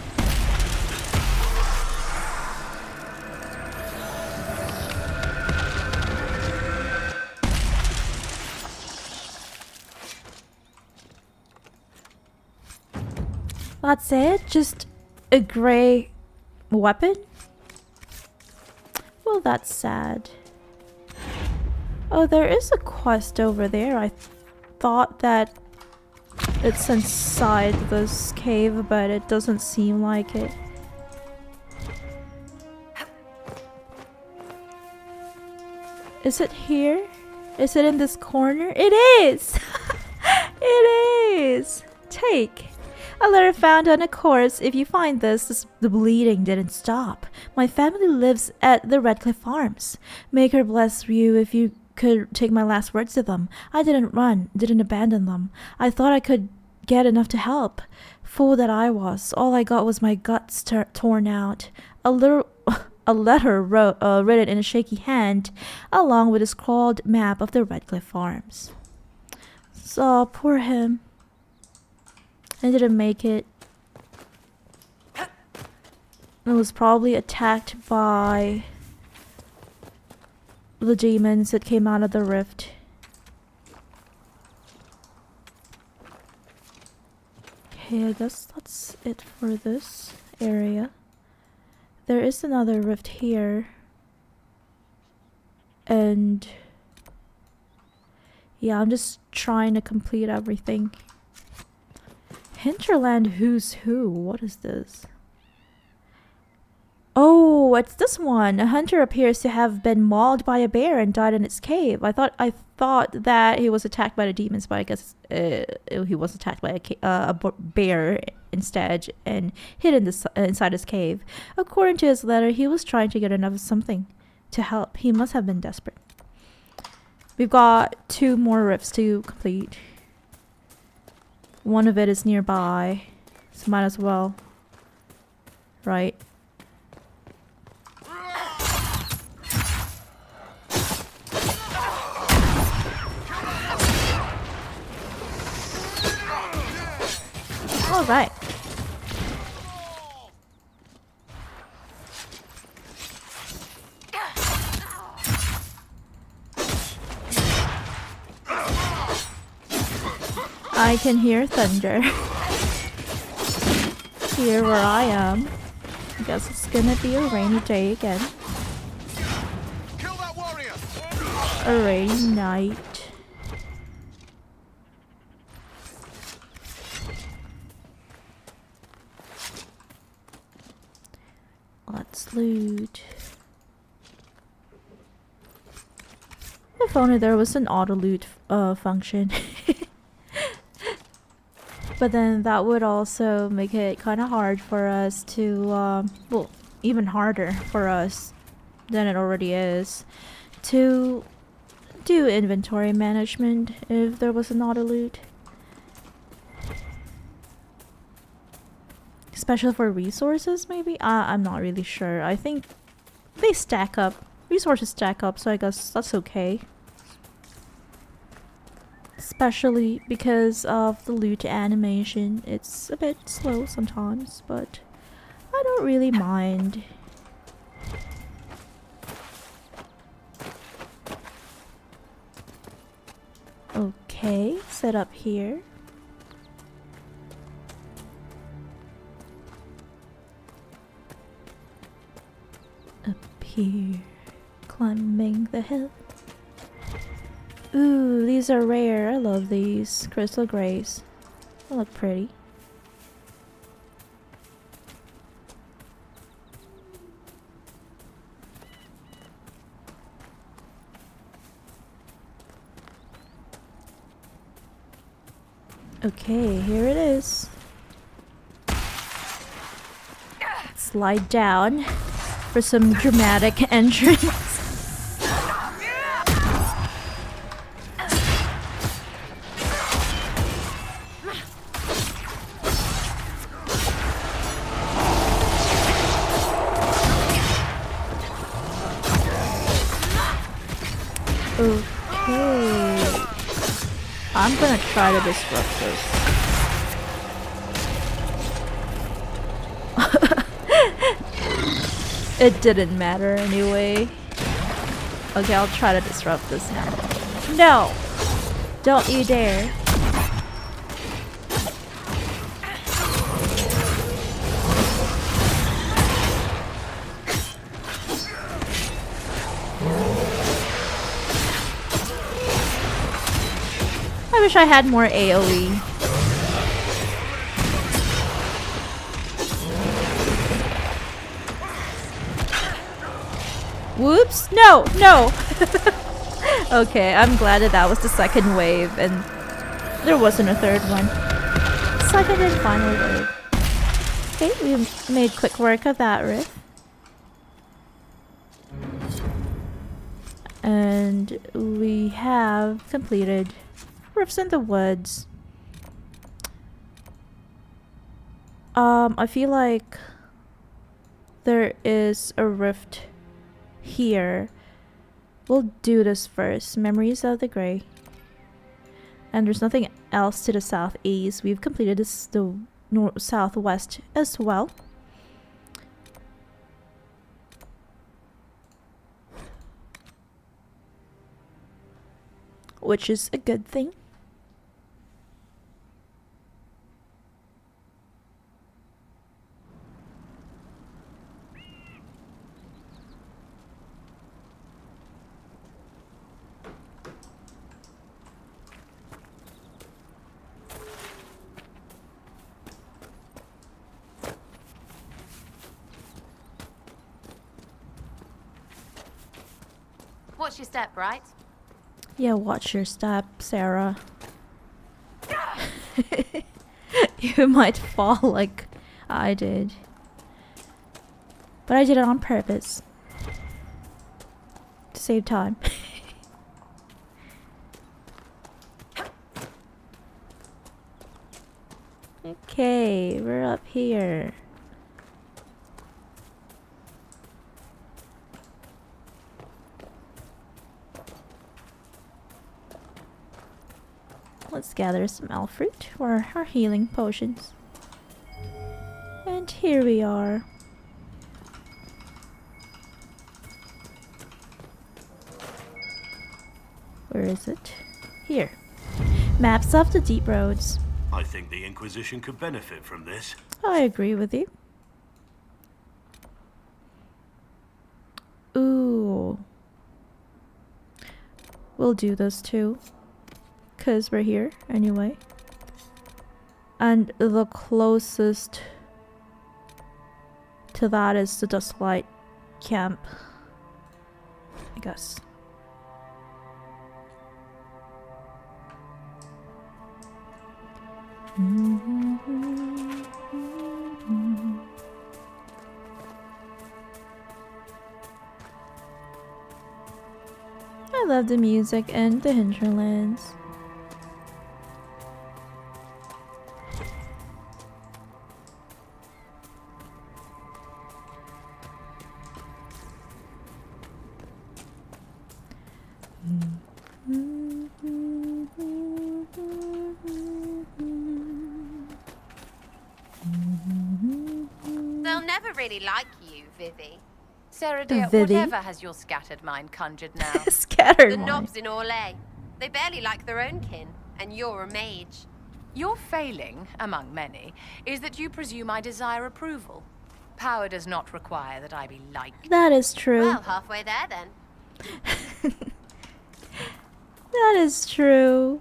That's it? Just a grey weapon? Well, that's sad. Oh, there is a quest over there. I thought that it's inside this cave, but it doesn't seem like it. Is it here? Is it in this corner? It is! It is! Take. A letter found on a corpse. If you find this, the bleeding didn't stop. My family lives at the Redcliffe Farms. May her bless you if you could take my last words to them. I didn't run, didn't abandon them. I thought I could get enough to help. Fool that I was. All I got was my guts torn out. A letter written in a shaky hand, along with a scrawled map of the Redcliffe Farms. So, poor him. I didn't make it. It was probably attacked by the demons that came out of the rift. Okay, I guess that's it for this area. There is another rift here. And yeah, I'm just trying to complete everything. Hinterland Who's Who? What is this? Oh, it's this one. A hunter appears to have been mauled by a bear and died in its cave. I thought that he was attacked by the demons, but I guess he was attacked by a bear instead and hid inside his cave. According to his letter, he was trying to get enough of something to help. He must have been desperate. We've got 2 more rifts to complete. One of it is nearby, so might as well. Right. All right. I can hear thunder. Here where I am. I guess it's gonna be a rainy day again. A rainy night. Let's loot. If only there was an auto loot function. But then that would also make it kind of hard for us to, well, even harder for us than it already is to do inventory management if there was an auto loot. Especially for resources, maybe? I'm not really sure. I think they stack up. Resources stack up, so I guess that's okay. especially because of the loot animation. It's a bit slow sometimes, but I don't really mind. Okay, set up here. Up here, climbing the hill. Ooh, these are rare. I love these crystal grays. They look pretty. Okay, here it is. Slide down for some dramatic entrance. Okay. I'm gonna try to disrupt this. It didn't matter anyway. Okay, I'll try to disrupt this now. No! Don't you dare. I wish I had more AoE. Whoops! No! No! Okay, I'm glad that was the second wave and there wasn't a third one. Second and final wave. Okay, we made quick work of that rift. And we have completed Rifts in the Woods. I feel like there is a rift here. We'll do this first. Memories of the Grey. And there's nothing else to the southeast. We've completed this the southwest as well. Which is a good thing. Watch your step, right? Yeah, watch your step, Sarah. You might fall like I did. But I did it on purpose. To save time. Okay, we're up here. Let's gather some elf fruit for our healing potions. And here we are. Where is it? Here. Maps of the deep roads. I think the Inquisition could benefit from this. I agree with you. Ooh. We'll do this too. Because we're here anyway. And the closest to that is the Dusklight camp, I guess. I love the music and the Hinterlands. really like you, Vivi. Sarah dear, Vivi? whatever has your scattered mind conjured now? Scattered The mind. knobs in Orlais. They barely like their own kin, and you're a mage. Your failing, among many, is that you presume I desire approval. Power does not require that I be liked. That is true. Well, halfway there then. That is true.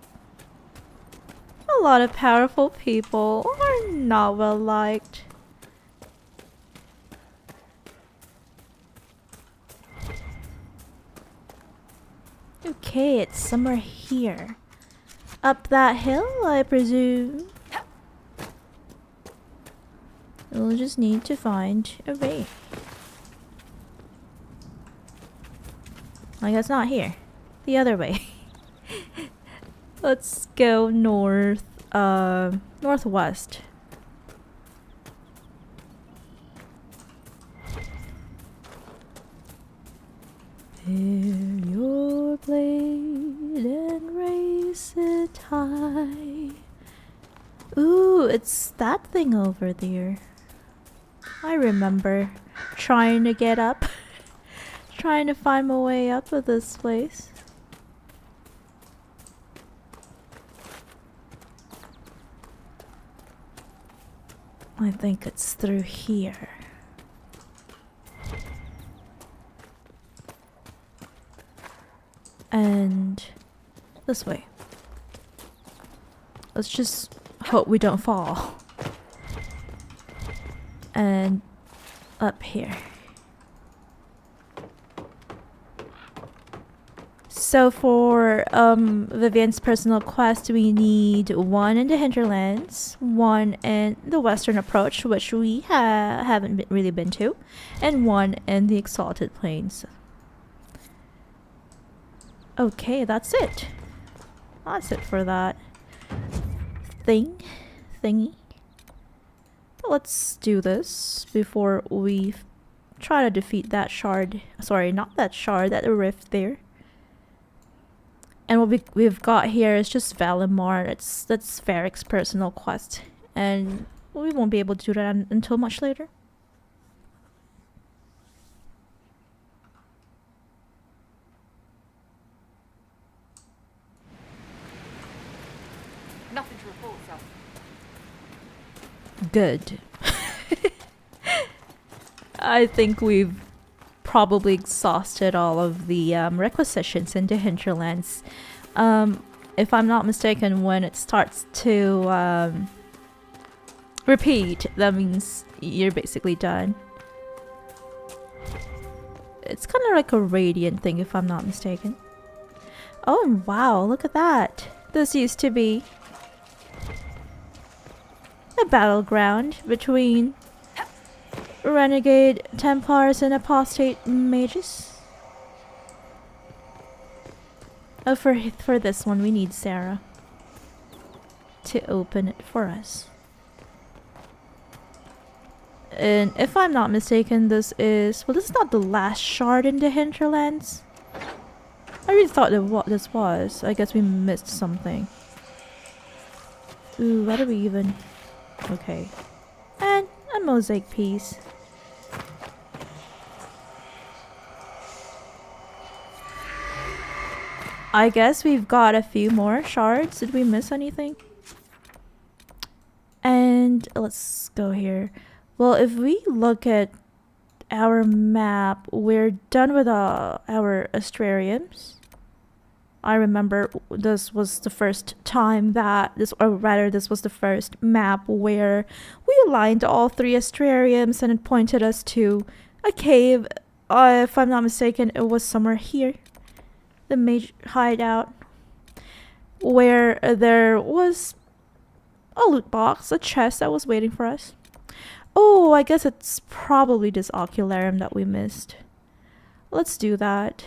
A lot of powerful people are not well liked. Okay, it's somewhere here. Up that hill, I presume. We'll just need to find a way. I guess not here. The other way. Let's go north, northwest. Bear your blade and raise it high. Ooh, it's that thing over there. I remember trying to get up. Trying to find my way up of this place. I think it's through here. And this way. Let's just hope we don't fall. And up here. So for Vivian's personal quest, we need one in the Hinterlands, one in the Western Approach, which we haven't really been to, and one in the Exalted Plains. Okay, that's it. That's it for that thingy. Let's do this before we try to defeat that shard. Sorry, not that shard, that rift there. And what we've got here is just Fallow Mire. That's Varric's personal quest, and we won't be able to do that until much later. Nothing to report, sir. Good. I think we've probably exhausted all of the requisitions in the Hinterlands. If I'm not mistaken, when it starts to repeat, that means you're basically done. It's kind of like a radiant thing, if I'm not mistaken. Oh wow, look at that. This used to be a battleground between renegade Templars and apostate mages. Oh, for this one we need Sarah to open it for us. And if I'm not mistaken, this is not the last shard in the Hinterlands. I really thought that what this was. I guess we missed something. Ooh, what do we even... Okay. And a mosaic piece. I guess we've got a few more shards. Did we miss anything? And let's go here. Well, if we look at our map, we're done with our astrariums. I remember this was the first time that this was the first map where we aligned all three astrariums and it pointed us to a cave. If I'm not mistaken, it was somewhere here. The mage hideout, where there was a loot box, a chest that was waiting for us. Oh, I guess it's probably this ocularium that we missed. Let's do that.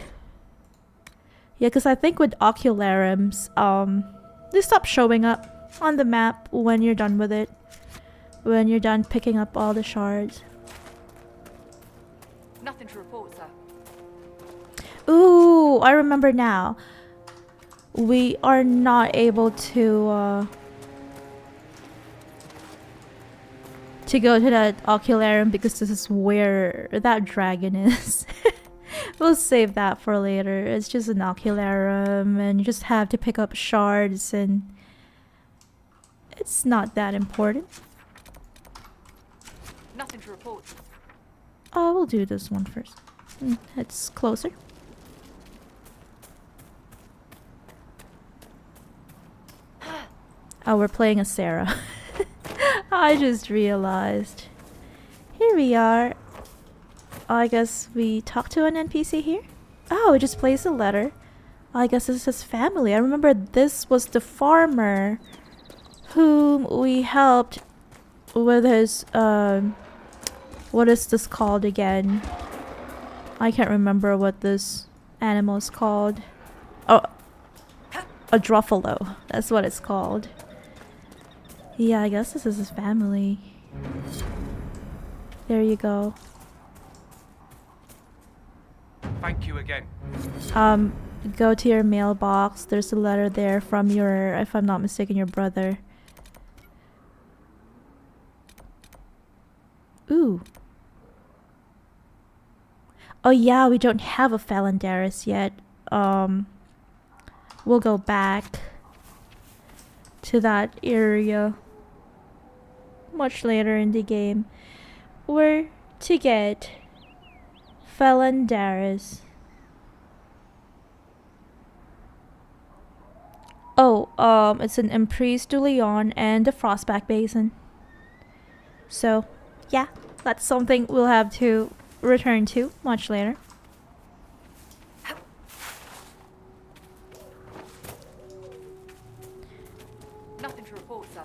Yeah, because I think with oculariums, they stop showing up on the map when you're done with it. When you're done picking up all the shards. Nothing to report, sir. Ooh, I remember now. We are not able to to go to that ocularium because this is where that dragon is. We'll save that for later. It's just an ocularium and you just have to pick up shards and it's not that important. Nothing to report. Oh, we'll do this one first. It's closer. Oh, we're playing as Sarah. I just realized. Here we are. I guess we talk to an NPC here? Oh, it just plays a letter. I guess this is his family. I remember this was the farmer whom we helped with his, what is this called again? I can't remember what this animal is called. Oh, a druffalo. That's what it's called. Yeah, I guess this is his family. There you go. Thank you again. Go to your mailbox. There's a letter there from your, if I'm not mistaken, your brother. Ooh. Oh yeah, we don't have a Falandaris yet. We'll go back to that area much later in the game. We're to get Falandaris. Oh, it's an Emprise de Leon and the Frostback Basin. So, yeah, that's something we'll have to return to much later. Nothing to report, sir.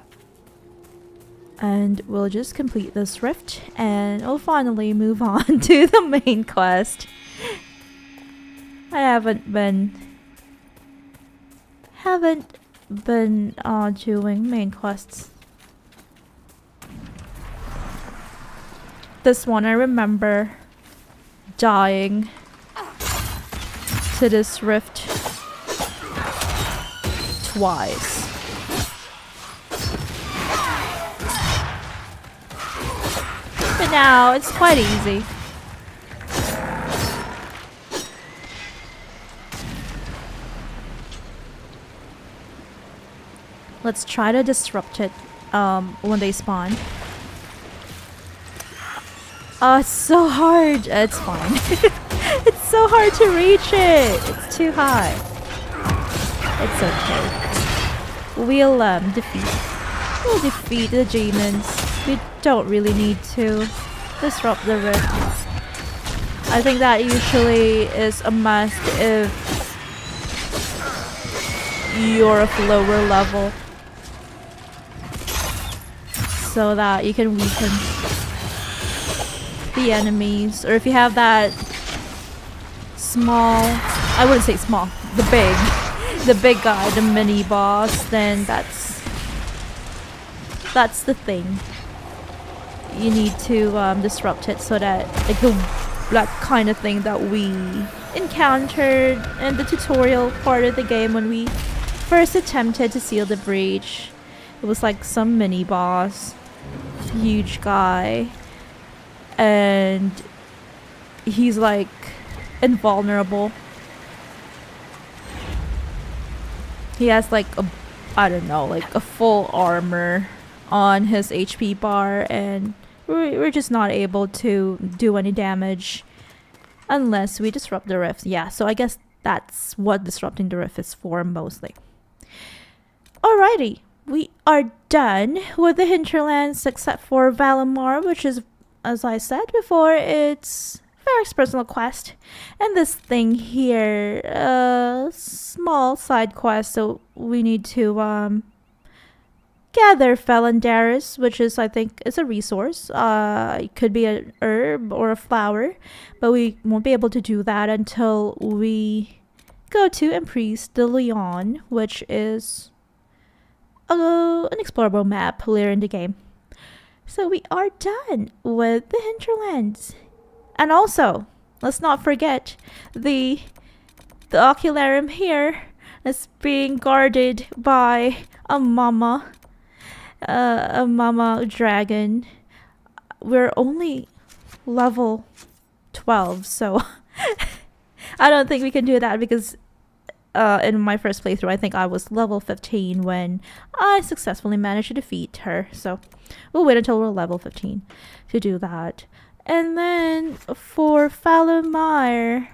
And we'll just complete this rift and we'll finally move on to the main quest. I haven't been doing main quests. This one I remember dying to this rift twice. But now it's quite easy. Let's try to disrupt it when they spawn. Oh, it's so hard. It's fine. It's so hard to reach it. It's too high. It's okay. We'll defeat the demons. We don't really need to disrupt the rift. I think that usually is a must if you're of lower level, so that you can weaken the enemies, or if you have that small, I wouldn't say small, the big guy, the mini boss, then that's the thing. You need to disrupt it so that, like, that kind of thing that we encountered in the tutorial part of the game when we first attempted to seal the breach. It was like some mini boss, huge guy, and he's like invulnerable. He has like a, I don't know, like a full armor on his HP bar, and we're just not able to do any damage unless we disrupt the rift. Yeah, so I guess that's what disrupting the rift is for mostly. Alrighty, we are done with the Hinterlands except for Fallow Mire, which is, as I said before, it's Varric's personal quest. And this thing here, small side quest, so we need to gather Falandaris, which is, I think, is a resource. It could be an herb or a flower, but we won't be able to do that until we go to Emprise de Leon, which is an explorable map later in the game. So we are done with the Hinterlands. And also, let's not forget the ocularium here is being guarded by a mama dragon. we're only level 12, so I don't think we can do that because in my first playthrough, I think I was level 15 when I successfully managed to defeat her. So we'll wait until we're level 15 to do that. And then for Fallow Mire,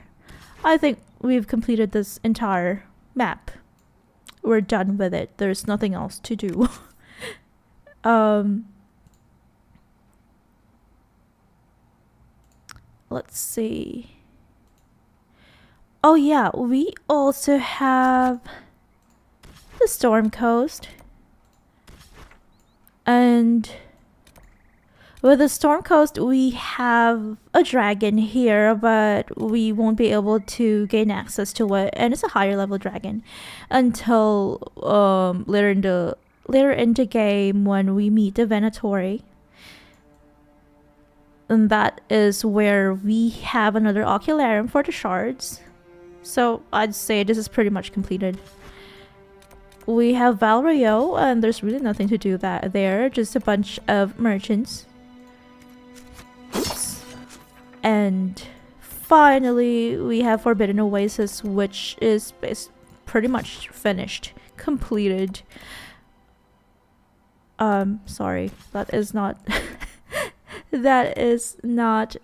I think we've completed this entire map. We're done with it. There's nothing else to do. Let's see. Oh yeah, we also have the Storm Coast. And with the Storm Coast, we have a dragon here, but we won't be able to gain access to it, and it's a higher level dragon until later in the game when we meet the Venatori. And that is where we have another Ocularium for the shards. So I'd say this is pretty much completed. We have Valrio, and there's really nothing to do there, just a bunch of merchants. Oops. And finally, we have Forbidden Oasis, which is pretty much finished, completed. Sorry, that is not that is not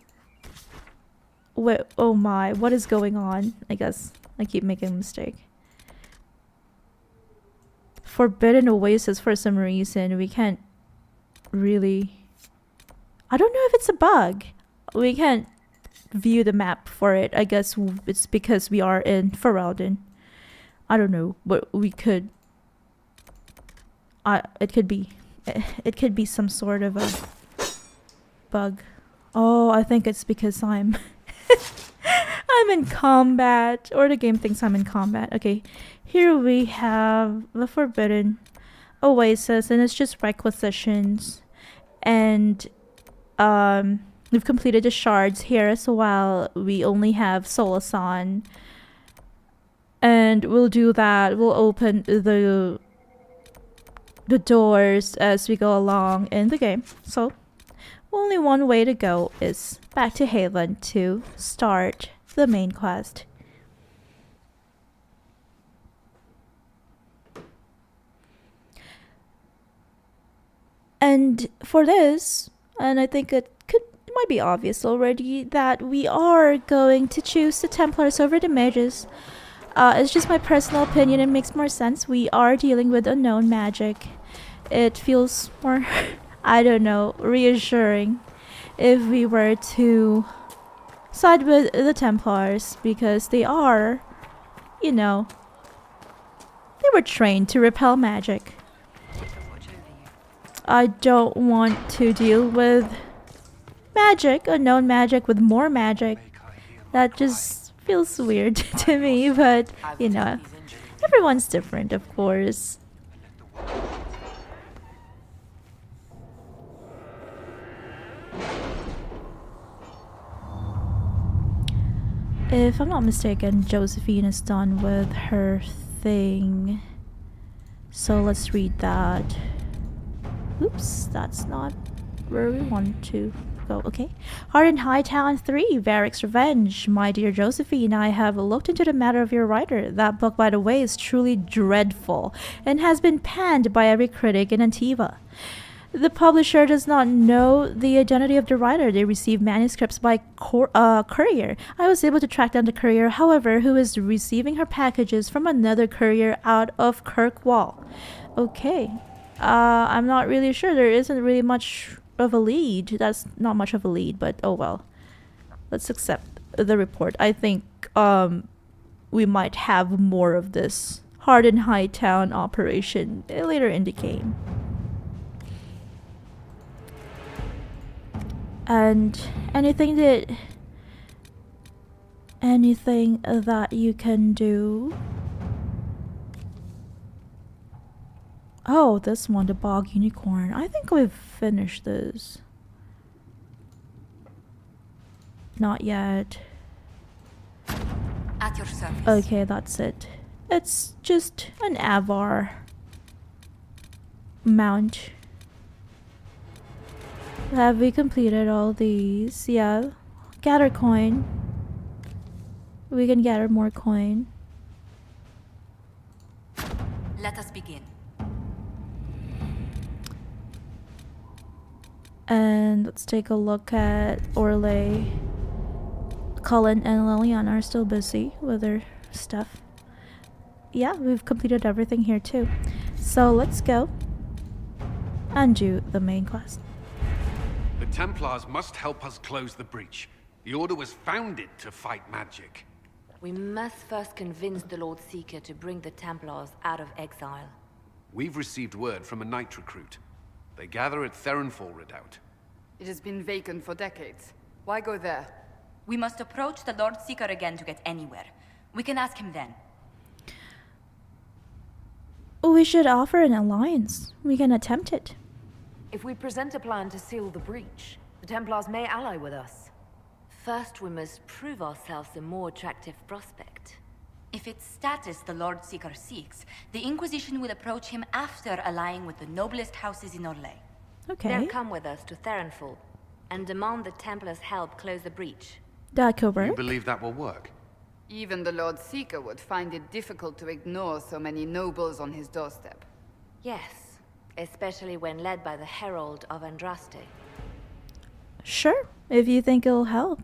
wait, oh my, what is going on? I guess I keep making a mistake. Forbidden Oasis, for some reason we can't really, I don't know if it's a bug, we can't view the map for it. I guess it's because we are in Ferelden. I don't know, but we could it could be some sort of a bug. Oh, I think it's because I'm I'm in combat, or the game thinks I'm in combat. Okay, here we have the Forbidden Oasis, and it's just requisitions, and we've completed the shards here as well. We only have Solasan, and we'll do that. We'll open the doors as we go along in the game. So only one way to go is back to Haven to start the main quest. And for this, and I think it might be obvious already, that we are going to choose the Templars over the mages. It's just my personal opinion, it makes more sense. We are dealing with unknown magic. It feels more I don't know, reassuring if we were to side with the Templars, because they are, you know, they were trained to repel magic. I don't want to deal with magic, unknown magic with more magic. That just feels weird to me, but you know, everyone's different, of course. If I'm not mistaken, Josephine is done with her thing. So let's read that. Oops, that's not where we want to go. Okay. Hardened Hightown 3, Varric's Revenge. My dear Josephine, I have looked into the matter of your writer. That book, by the way, is truly dreadful and has been panned by every critic in Antiva. The publisher does not know the identity of the writer. They receive manuscripts by courier. I was able to track down the courier, however, who is receiving her packages from another courier out of Kirkwall. Okay. I'm not really sure. There isn't really much of a lead. That's not much of a lead, but oh well. Let's accept the report. I think we might have more of this Hardened Hightown operation later in the game. And anything that you can do. Oh, this one, the Bog Unicorn. I think we've finished this. Not yet. At your service. Okay, that's it. It's just an Avvar mount. Have we completed all these? Yeah. Gather coin. We can gather more coin. Let us begin. And let's take a look at Orlais. Colin and Liliana are still busy with their stuff. Yeah, we've completed everything here too. So let's go and do the main quest. The Templars must help us close the breach. The Order was founded to fight magic. We must first convince the Lord Seeker to bring the Templars out of exile. We've received word from a knight recruit. They gather at Therinfal Redoubt. It has been vacant for decades. Why go there? We must approach the Lord Seeker again to get anywhere. We can ask him then. We should offer an alliance. We can attempt it. If we present a plan to seal the breach, the Templars may ally with us. First, we must prove ourselves a more attractive prospect. If it's status the Lord Seeker seeks, the Inquisition will approach him after allying with the noblest houses in Orlais. Okay. They'll come with us to Therinfal and demand the Templars help close the breach. That could work. You believe that will work? Even the Lord Seeker would find it difficult to ignore so many nobles on his doorstep. Yes, especially when led by the Herald of Andraste. Sure, if you think it'll help.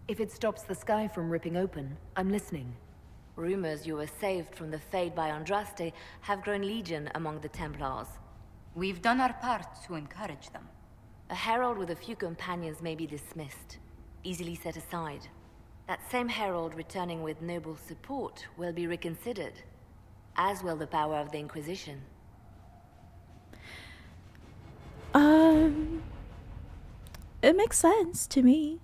If it stops the sky from ripping open, I'm listening. Rumors you were saved from the fate by Andraste have grown legion among the Templars. We've done our part to encourage them. A herald with a few companions may be dismissed, easily set aside. That same herald returning with noble support will be reconsidered, as will the power of the Inquisition. It makes sense to me.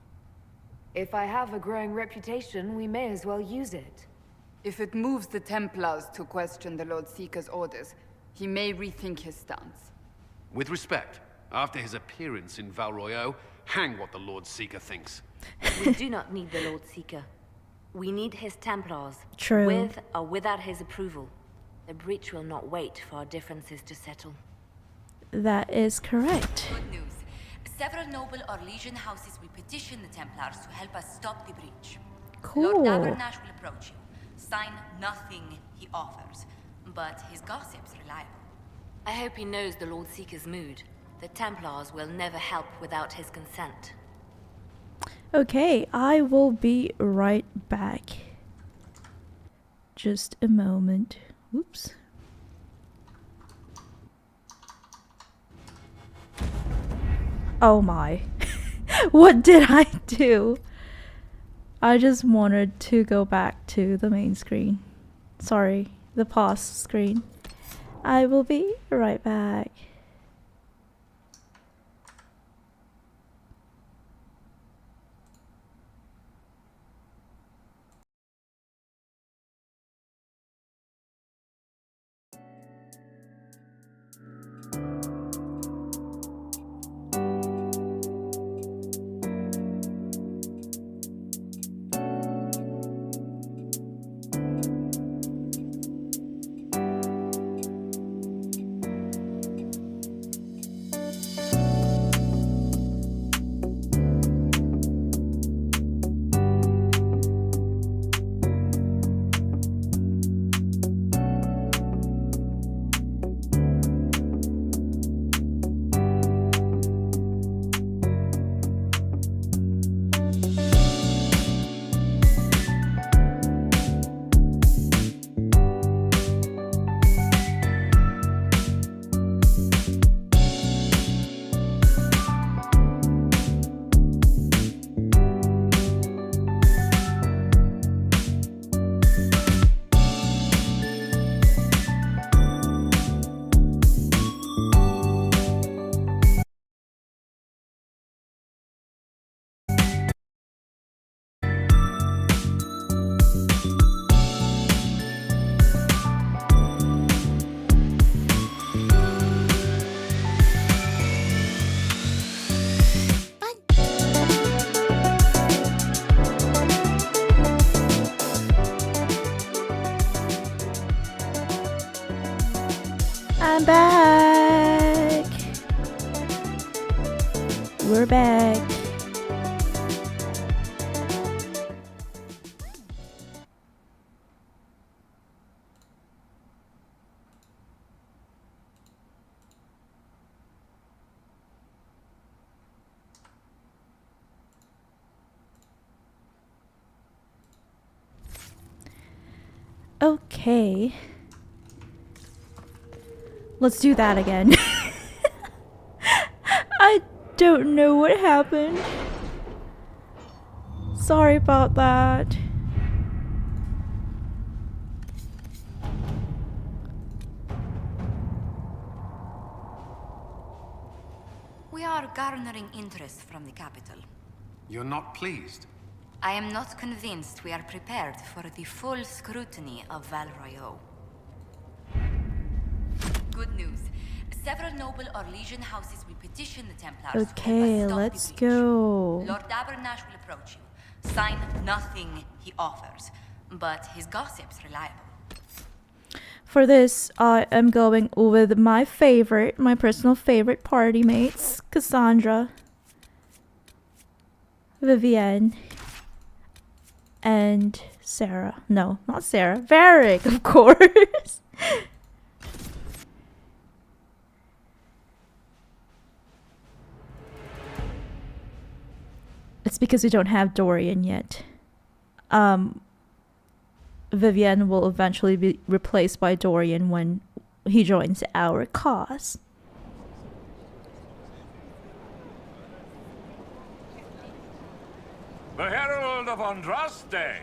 If I have a growing reputation, we may as well use it. If it moves the Templars to question the Lord Seeker's orders, he may rethink his stance. With respect, after his appearance in Val Royeaux, hang what the Lord Seeker thinks. We do not need the Lord Seeker. We need his Templars. True. With or without his approval. The breach will not wait for our differences to settle. That is correct. Good news. Several noble Orlesian houses will petition the Templars to help us stop the breach. Cool. Lord Dabernash will approach you. Sign nothing he offers, but his gossip's reliable. I hope he knows the Lord Seeker's mood. The Templars will never help without his consent. Okay, I will be right back. Just a moment. Oops. Oh my. What did I do? I just wanted to go back to the main screen. Sorry, the pause screen. I will be right back. I'm back. We're back. Okay. Let's do that again. I don't know what happened. Sorry about that. We are garnering interest from the capital. You're not pleased? I am not convinced we are prepared for the full scrutiny of Val Royeaux. Good news. Several noble Orlesian houses will petition the Templars to help Okay, us stop let's the breach. go. Lord Abernash will approach you. Sign nothing he offers, but his gossip's reliable. For this, I am going with my personal favorite party mates, Cassandra, Vivienne, and Sarah. No, not Sarah. Varric, of course. It's because we don't have Dorian yet. Vivienne will eventually be replaced by Dorian when he joins our cause. The Herald of Andraste.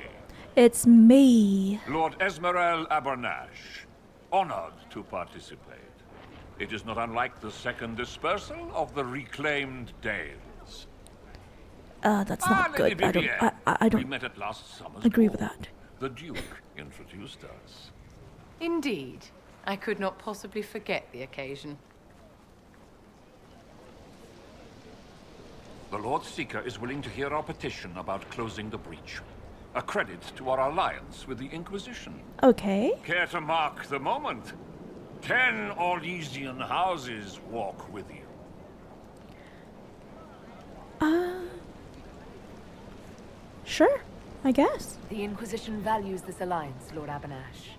It's me. Lord Esmerel Abernash. Honored to participate. It is not unlike the second dispersal of the reclaimed Dales. That's not good. I don't We met at last summer's agree ball. with that. The Duke introduced us. Indeed. I could not possibly forget the occasion. The Lord Seeker is willing to hear our petition about closing the breach. A credit to our alliance with the Inquisition. Okay. Care to mark the moment? 10 Orlesian houses walk with you. Sure, I guess. The Inquisition values this alliance, Lord Abernash.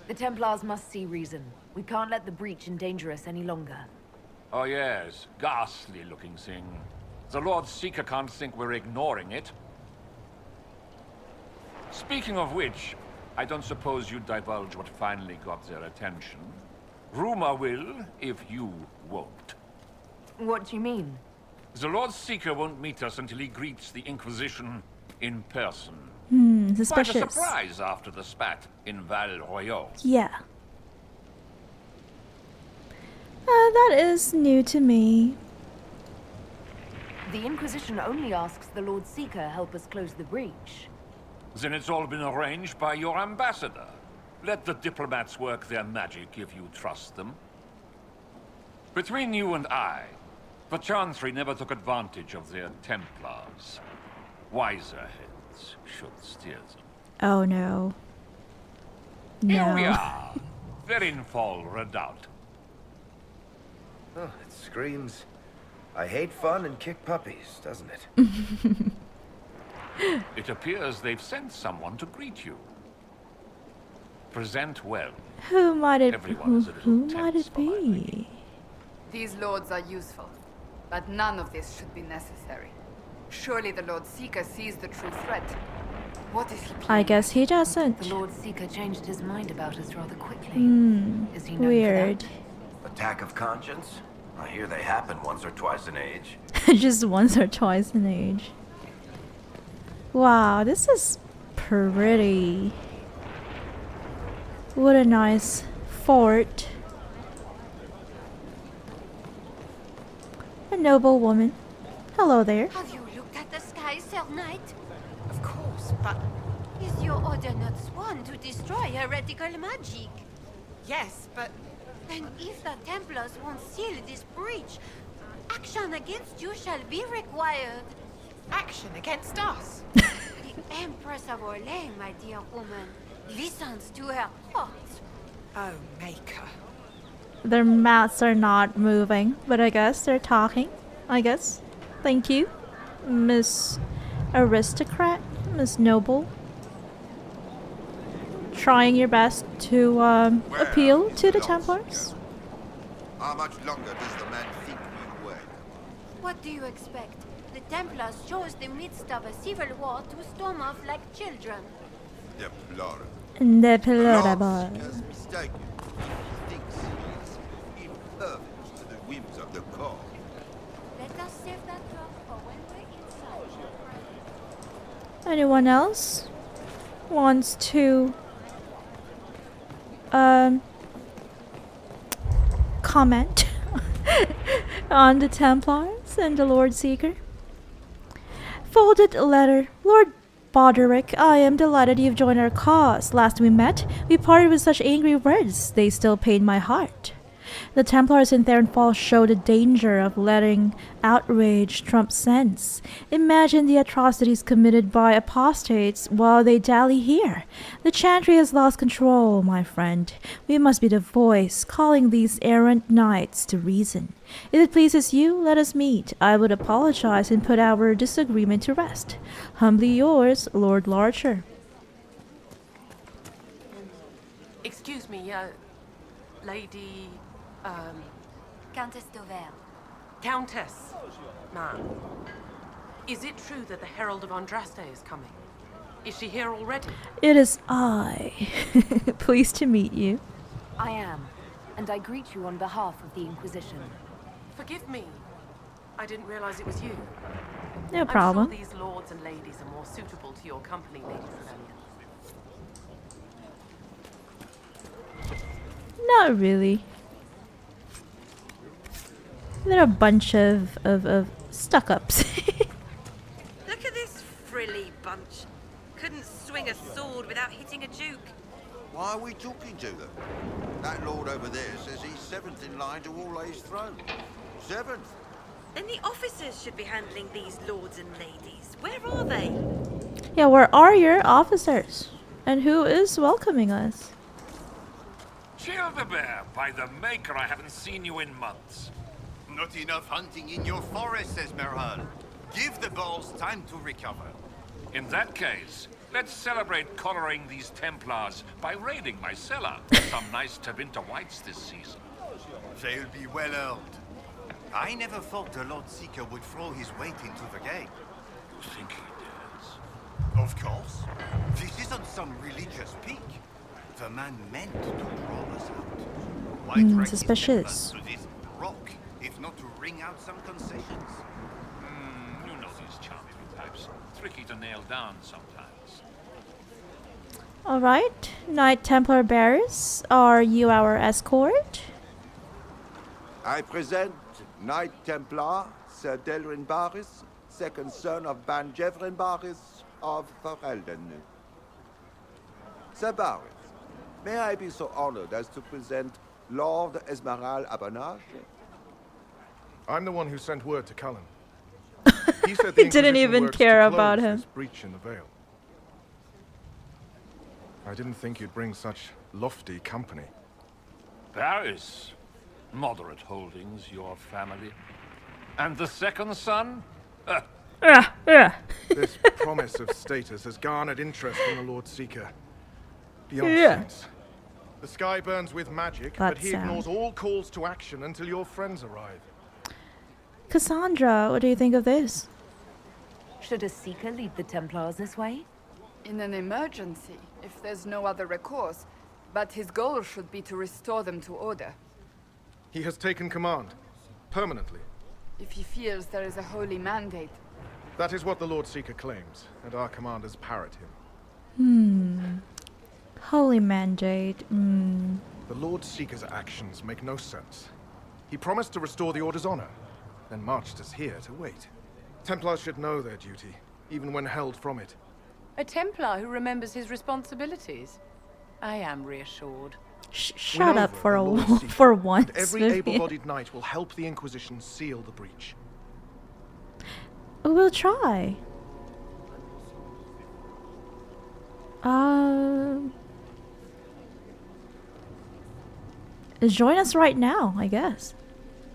The Templars must see reason. We can't let the breach endanger us any longer. Oh yes, ghastly looking thing. The Lord Seeker can't think we're ignoring it. Speaking of which, I don't suppose you'd divulge what finally got their attention. Rumor will, if you won't. What do you mean? The Lord Seeker won't meet us until he greets the Inquisition in person. Suspicious. Quite a surprise after the spat in Val Royeaux. Yeah. That is new to me. The Inquisition only asks the Lord Seeker help us close the breach. Then it's all been arranged by your ambassador. Let the diplomats work their magic if you trust them. Between you and I, the Chantry never took advantage of their Templars. Wiser heads should steer them. Oh no. Here we No. are. Therinfal Redoubt. Oh, it screams, I hate fun and kick puppies, doesn't it? It appears they've sent someone to greet you. Present well. Who might it Everyone is a little who might tense it be? These lords are useful, but none of this should be necessary. Surely the Lord Seeker sees the true threat. What is he planning? I guess he doesn't. The Lord Seeker changed his mind about us rather quickly. Is he known for Weird. that? Attack of conscience? I hear they happen once or twice in age. Just once or twice in age. Wow, this is pretty. What a nice fort. A noble woman. Hello there. Have you looked at the sky, Sir Knight? Of course, but is your order not sworn to destroy heretical magic? Yes, but Then if the Templars won't seal this breach, action against you shall be required. action against us. The Empress of Orlais, my dear woman, listens to her thoughts. Oh, Maker. Their mouths are not moving, but I guess they're talking. I guess. Thank you, Miss Aristocrat, Miss Noble. Trying your best to appeal to the Templars. How much longer does the man think we'll wait? What do you expect? The Templars chose the midst of a civil war to storm off like children. Deplorable. Deplorable. Is mistaken. He thinks he is impervious to the whims of the court. Let us save that drop for when we're inside. Anyone else wants to comment on the Templars and the Lord Seeker? Folded letter. Lord Boderick, I am delighted you've joined our cause. Last we met, we parted with such angry words. They still pain my heart. The Templars in Therinfal show the danger of letting outrage trump sense. Imagine the atrocities committed by apostates while they dally here. The Chantry has lost control, my friend. We must be the voice, calling these errant knights to reason. If it pleases you, let us meet. I would apologize and put our disagreement to rest. Humbly yours, Lord Larcher. Excuse me, Lady... Countess d'Avvar. Countess, ma'am. Is it true that the Herald of Andraste is coming? Is she here already? It is I. Pleased to meet you. I am, and I greet you on behalf of the Inquisition. Forgive me. I didn't realize it was you. No problem. I'm sure these lords and ladies are more suitable to your company, Lady Rebellion. Not really. They're a bunch of stuck-ups. Look at this frilly bunch. Couldn't swing a sword without hitting a duke. Why are we talking to them? That lord over there says he's seventh in line to Orlais' throne. Seventh? Then the officers should be handling these lords and ladies. Where are they? Yeah, where are your officers? And who is welcoming us? Childeberg, by the Maker, I haven't seen you in months. Not enough hunting in your forest, Esmeralda. Give the balls time to recover. In that case, let's celebrate collaring these Templars by raiding my cellar. Some nice Tevinter whites this season. They'll be well earned. I never thought the Lord Seeker would throw his weight into the game. You think he dares? Of course. This isn't some religious peak. The man meant to draw us out. Why drag suspicious. his Templars to this rock, if not to wring out some concessions? You know these charming types. Tricky to nail down sometimes. Alright, Knight Templar Barris, are you our escort? I present Knight Templar Sir Delrin Barris, second son of Ban Jevrin Barris of Ferelden. Sir Barris, may I be so honored as to present Lord Esmeralda Abanache? I'm the one who sent word to Cullen. He said the He didn't Inquisition even works care to about close him. this breach in the Vale. I didn't think you'd bring such lofty company. Paris. Moderate holdings, your family. And the second son? This promise of status has garnered interest from the Lord Seeker. Beyond sense. The sky burns with magic, but he ignores all calls to action until your friends arrive. Cassandra, what do you think of this? Should a Seeker lead the Templars this way? In an emergency, if there's no other recourse. But his goal should be to restore them to order. He has taken command. Permanently. If he feels there is a holy mandate. That is what the Lord Seeker claims, and our commanders parrot him. Holy mandate. The Lord Seeker's actions make no sense. He promised to restore the Order's honor, then marched us here to wait. Templars should know their duty, even when held from it. A Templar who remembers his responsibilities. I am reassured. Shut up for Seeker, for once. And every able-bodied knight will help the Inquisition seal the breach. We'll try. Join us right now, I guess.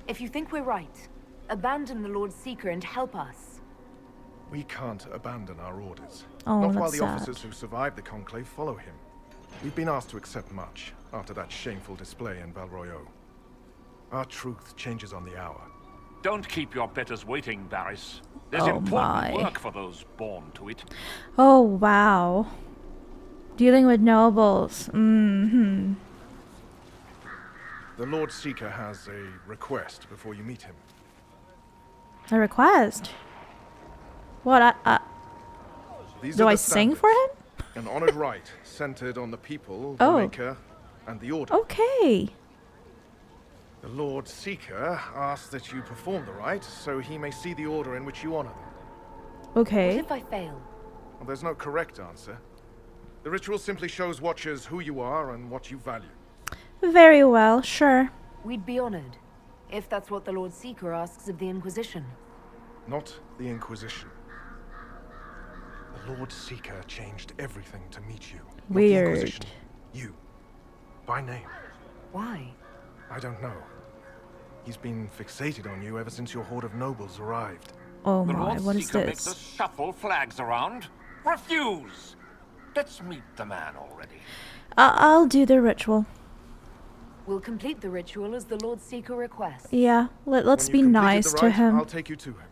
If you think we're right, Abandon the Lord Seeker and help us. We can't abandon our orders. Oh, Not while that's the sad. officers who survived the conclave follow him. We've been asked to accept much after that shameful display in Val Royeaux. Our truth changes on the hour. Don't keep your betters waiting, Barris. There's Oh important my. work for those born to it. Oh, wow. Dealing with nobles. Mm-hmm. The Lord Seeker has a request before you meet him. A request? What, These do are I the sing standards. for him? An honored right, centered on the people, the Oh. Maker, and the Order. Okay. The Lord Seeker asks that you perform the rite, so he may see the order in which you honor them. Okay. What if I fail? Well, there's no correct answer. The ritual simply shows Watchers who you are and what you value. Very well, sure. We'd be honored, if that's what the Lord Seeker asks of the Inquisition. Not the Inquisition. The Lord Seeker changed everything to meet you. Not the Weird. Inquisition. You. By name. Why? I don't know. He's been fixated on you ever since your horde of nobles arrived. Oh The my, Lord what is Seeker makes this? us shuffle flags around. Refuse! Let's meet the man already. I'll do the ritual. We'll complete the ritual as the Lord Seeker requests. Yeah, let's When be you've completed nice the to rite, him. I'll take you to him.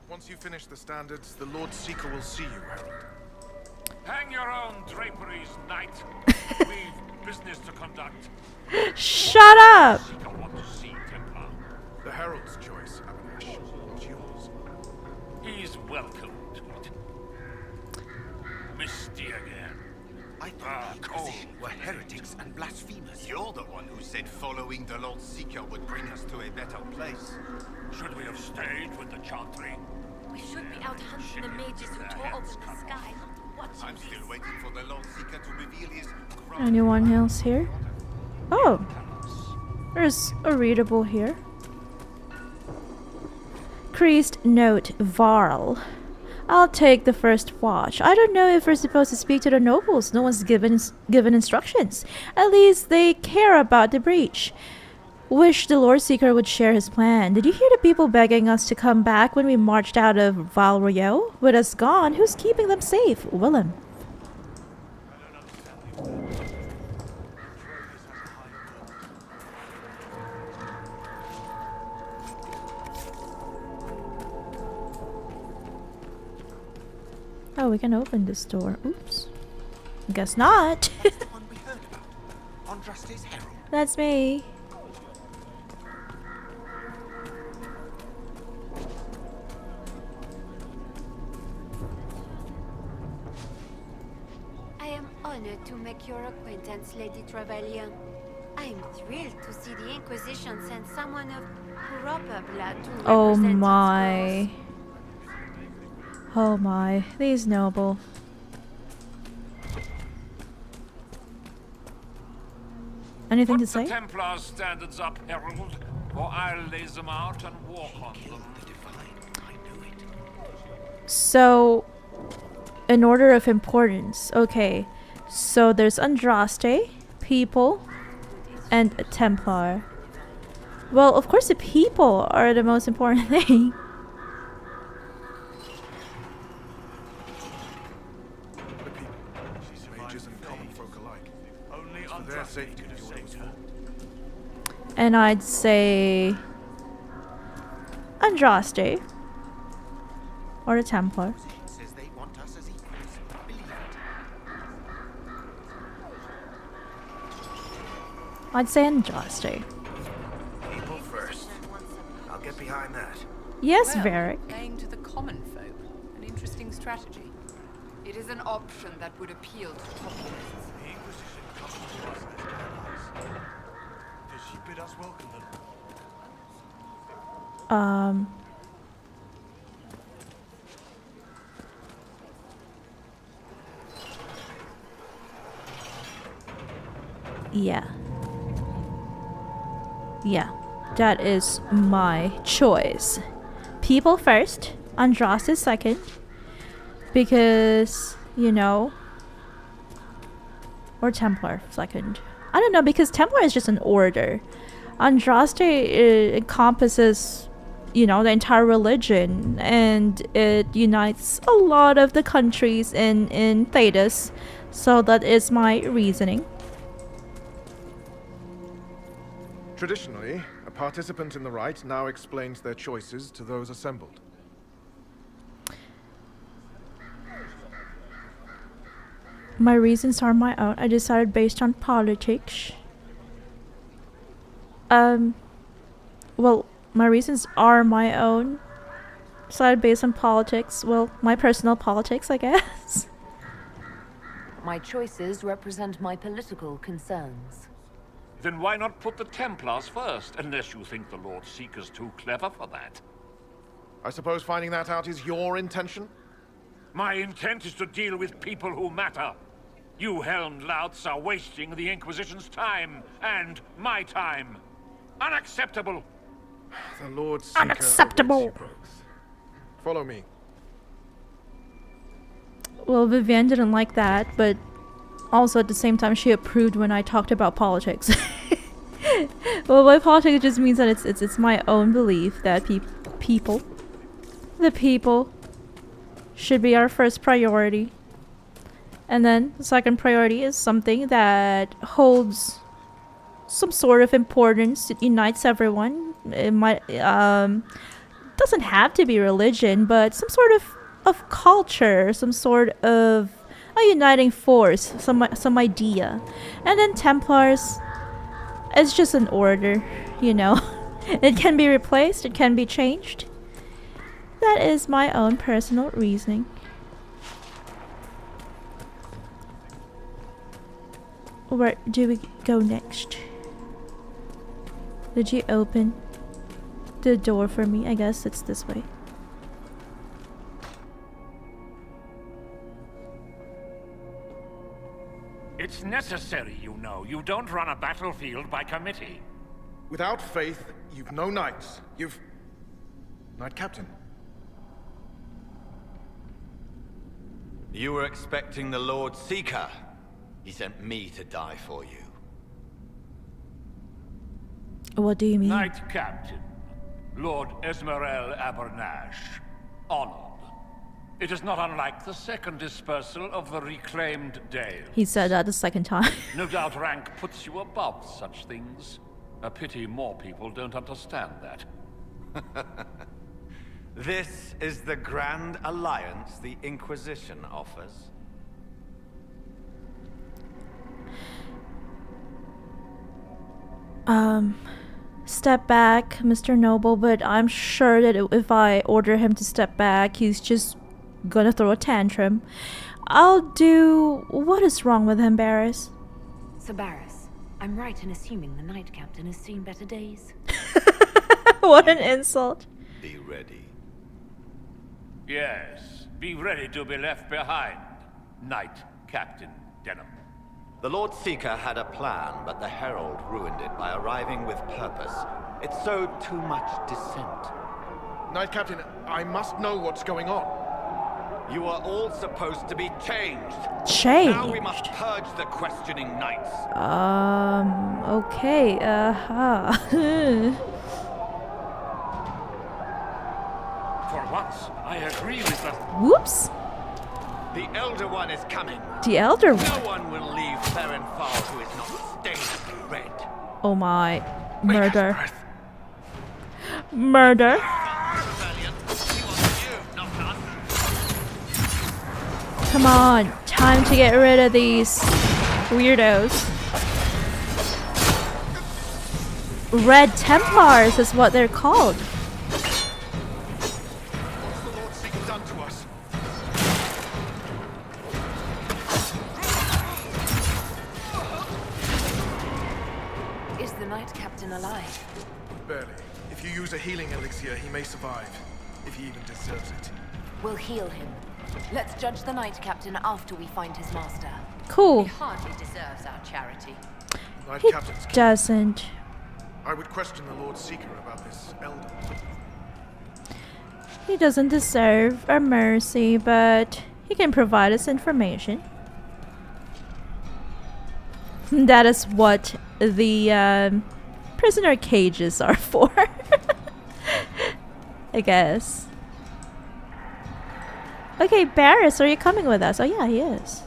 Once you finish the standards, the Lord Seeker will see you, Herald. Hang your own draperies, knight. We've business to conduct. Shut up! Seeker want to see Templar. The Herald's choice, Avvar, not yours. He's welcome to it. Misty again. I thought the Inquisition were heretics and blasphemers. You're the one who said following the Lord Seeker would bring us to a better place. Should we have stayed with the Chantry? We should be out hunting the mages who tore open the sky, not watching I'm still waiting for the Lord Seeker to reveal his... Anyone else here? Oh, there's a readable here. Priest note Varl. I'll take the first watch. I don't know if we're supposed to speak to the nobles. No one's given instructions. At least they care about the breach. Wish the Lord Seeker would share his plan. Did you hear the people begging us to come back when we marched out of Val Royeaux? With us gone, who's keeping them safe? Willem. Oh, we can open this door. Oops. Guess not. Andraste's Herald. That's me. I am honored to make your acquaintance, Lady Trevelyan. I am thrilled to see the Inquisition send someone of proper blood to Oh represent its my. cause. Oh my. These noble. Anything to Put the say? Templars standards up, Herald, or I'll lay them out and walk on them. So, in order of importance. Okay. So there's Andraste, people, and a Templar. Well, of course the people are the most important thing. Mages and common folk alike. It's for their safety the order was formed. And I'd say Andraste or the Templar. Says they want us as equals. Believe it. I'd say Andraste. People first. I'll get behind that. Yes, Well, Varric. playing to the common folk. An interesting strategy. It is an option that would appeal to populists. The Inquisition comes to us as allies. Does she bid us welcome them? Yeah. Yeah. That is my choice. People first, Andraste second. Because, you know, or Templar second. I don't know, because Templar is just an order. Andraste encompasses the entire religion, and it unites a lot of the countries in Thedas. So that is my reasoning. Traditionally, a participant in the rite now explains their choices to those assembled. My reasons are my own. I decided based on politics. Well, my reasons are my own. Decided based on politics. Well, my personal politics, I guess. My choices represent my political concerns. Then why not put the Templars first, unless you think the Lord Seeker's too clever for that? I suppose finding that out is your intention? My intent is to deal with people who matter. You helmed louts are wasting the Inquisition's time, and my time. Unacceptable! The Lord Seeker Unacceptable! awaits you both. Follow me. Well, Vivienne didn't like that, but also at the same time she approved when I talked about politics. Well, by politics just means that it's my own belief that the people should be our first priority. And then the second priority is something that holds some sort of importance. It unites everyone. It might doesn't have to be religion, but some sort of culture, some sort of a uniting force, some idea. And then Templars, it's just an order, It can be replaced, it can be changed. That is my own personal reasoning. Where do we go next? Did you open the door for me? I guess it's this way. It's necessary, you know. You don't run a battlefield by committee. Without faith, you've no knights. You've... Knight Captain. You were expecting the Lord Seeker. He sent me to die for you. What do you mean? Knight Captain, Lord Esmerel Abernash, honored. It is not unlike the second dispersal of the reclaimed Dale. He said that the second time. No doubt rank puts you above such things. A pity more people don't understand that. This is the grand alliance the Inquisition offers. Step back, Mr. Noble, but I'm sure that if I order him to step back, he's just gonna throw a tantrum. I'll do... What is wrong with him, Barris? So Barris, I'm right in assuming the Knight Captain has seen better days. What an insult. Be ready. Yes, be ready to be left behind, Knight Captain Denham. The Lord Seeker had a plan, but the Herald ruined it by arriving with purpose. It sowed too much dissent. Knight Captain, I must know what's going on. You are all supposed to be changed. Changed? Now we must purge the questioning knights. Okay, For once, I agree with the... Whoops. The Elder One is coming. The Elder One? No one will leave Therinfal who is not stained red. Oh my. Murder. Murder. Come on. Time to get rid of these weirdos. Red Templars is what they're called. What's the Lord Seeker done to us? Is the Knight Captain alive? Barely. If you use a healing elixir, he may survive. If he even deserves it. We'll heal him. Let's judge the Knight Captain after we find his master. Cool. He hardly deserves our charity. Knight He Captain's king. doesn't. I would question the Lord Seeker about this elder. He doesn't deserve our mercy, but he can provide us information. That is what the prisoner cages are for. I guess. Okay, Barris, are you coming with us? Oh yeah, he is.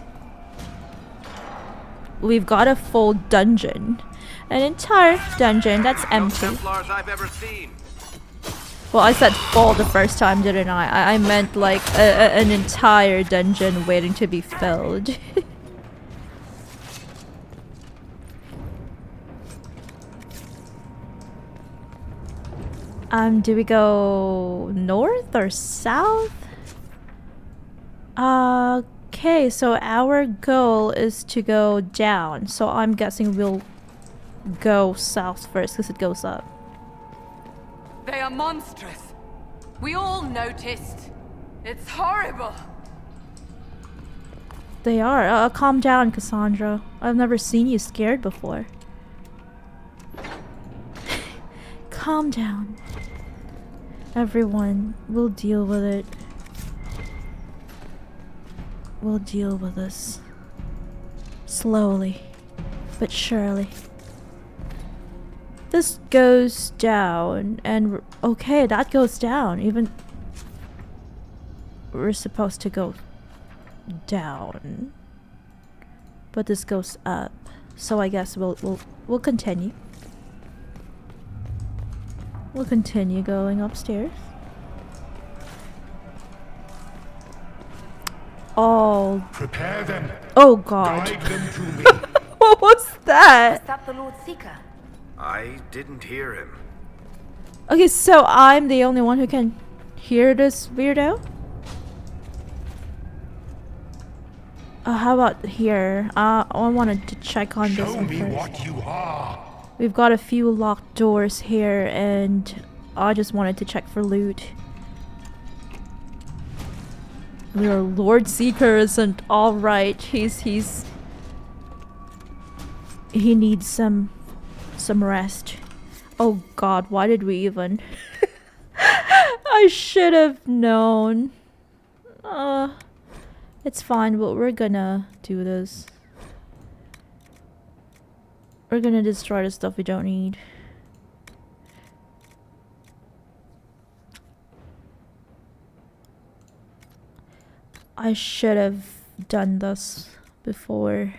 We've got a full dungeon. An entire dungeon that's empty. Templars I've ever seen. Well, I said full the first time, didn't I? I meant like an entire dungeon waiting to be filled. Do we go north or south? Okay, so our goal is to go down. So I'm guessing we'll go south first because it goes up. They are monstrous. We all noticed. It's horrible. They are. Calm down, Cassandra. I've never seen you scared before. Calm down. Everyone, we'll deal with it. We'll deal with this. Slowly, but surely. This goes down, and okay, that goes down. Even we're supposed to go down, but this goes up. So I guess we'll continue. We'll continue going upstairs. Oh. Prepare them. Oh God. Guide them to me. What was that? Was that the Lord Seeker? I didn't hear him. Okay, so I'm the only one who can hear this weirdo? How about here? I wanted to check on this one Show me first. what you are. We've got a few locked doors here, and I just wanted to check for loot. Your Lord Seeker isn't alright. He needs some rest. Oh God, why did we even? I should have known. It's fine, but we're gonna do this. We're gonna destroy the stuff we don't need. I should have done this before.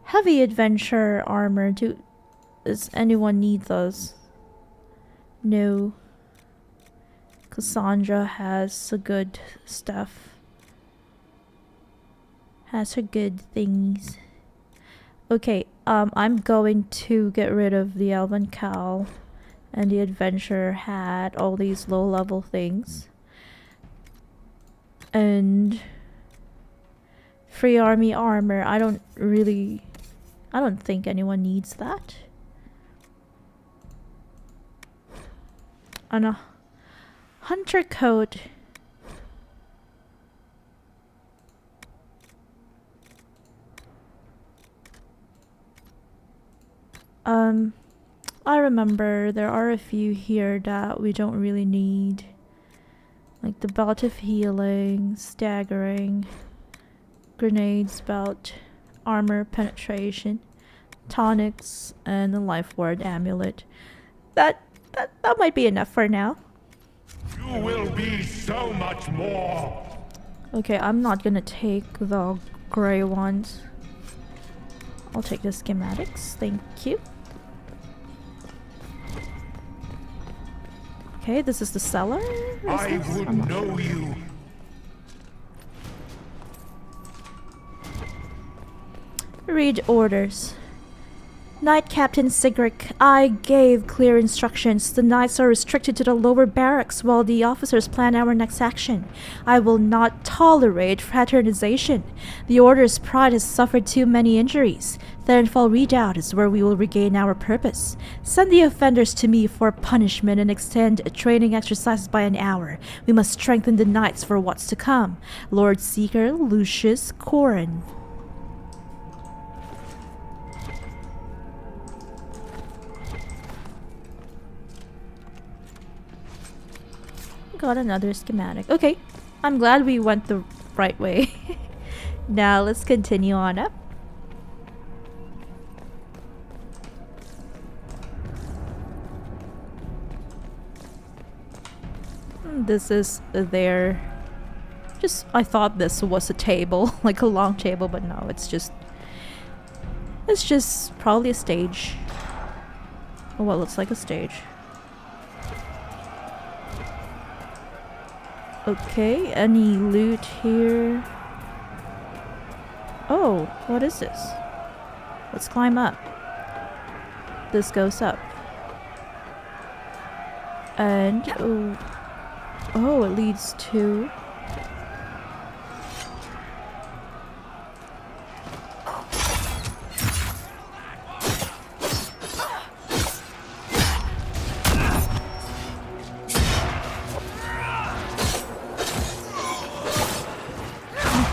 Heavy adventure armor. Does anyone need those? No. Cassandra has the good stuff. Has her good things. Okay, I'm going to get rid of the Elven Cowl and the adventure hat, all these low level things. And free army armor. I don't think anyone needs that. And a hunter coat. I remember there are a few here that we don't really need. Like the belt of healing, staggering, grenades belt, armor penetration, tonics, and the life ward amulet. That might be enough for now. You will be so much more. Okay, I'm not gonna take the gray ones. I'll take the schematics, thank you. Okay, this is the cellar. I would know you. Read orders. Knight Captain Sigric, I gave clear instructions. The knights are restricted to the lower barracks while the officers plan our next action. I will not tolerate fraternization. The Order's pride has suffered too many injuries. Therinfal Redoubt is where we will regain our purpose. Send the offenders to me for punishment and extend training exercises by an hour. We must strengthen the knights for what's to come. Lord Seeker, Lucius Corin. Got another schematic. Okay, I'm glad we went the right way. Now let's continue on up. This is their... I thought this was a table, like a long table, but no, it's just probably a stage. Oh, well, looks like a stage. Okay, any loot here? Oh, what is this? Let's climb up. This goes up. And, oh, it leads to...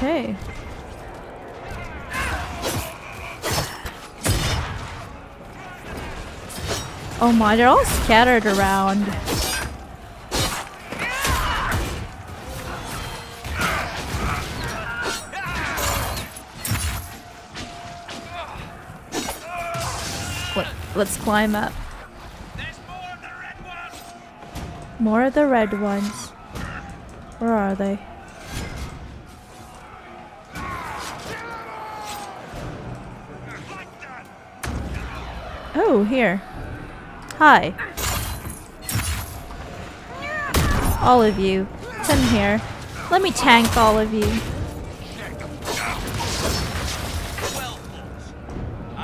Okay. Oh my, they're all scattered around. Let's climb up. More of the red ones. Where are they? Oh, here. Hi. All of you. Come here. Let me tank all of you.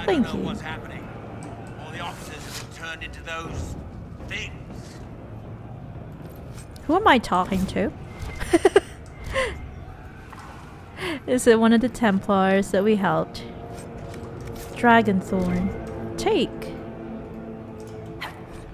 Thank you. What's happening? All the officers have been turned into those things. Who am I talking to? Is it one of the Templars that we helped? Dragonthorn. Take.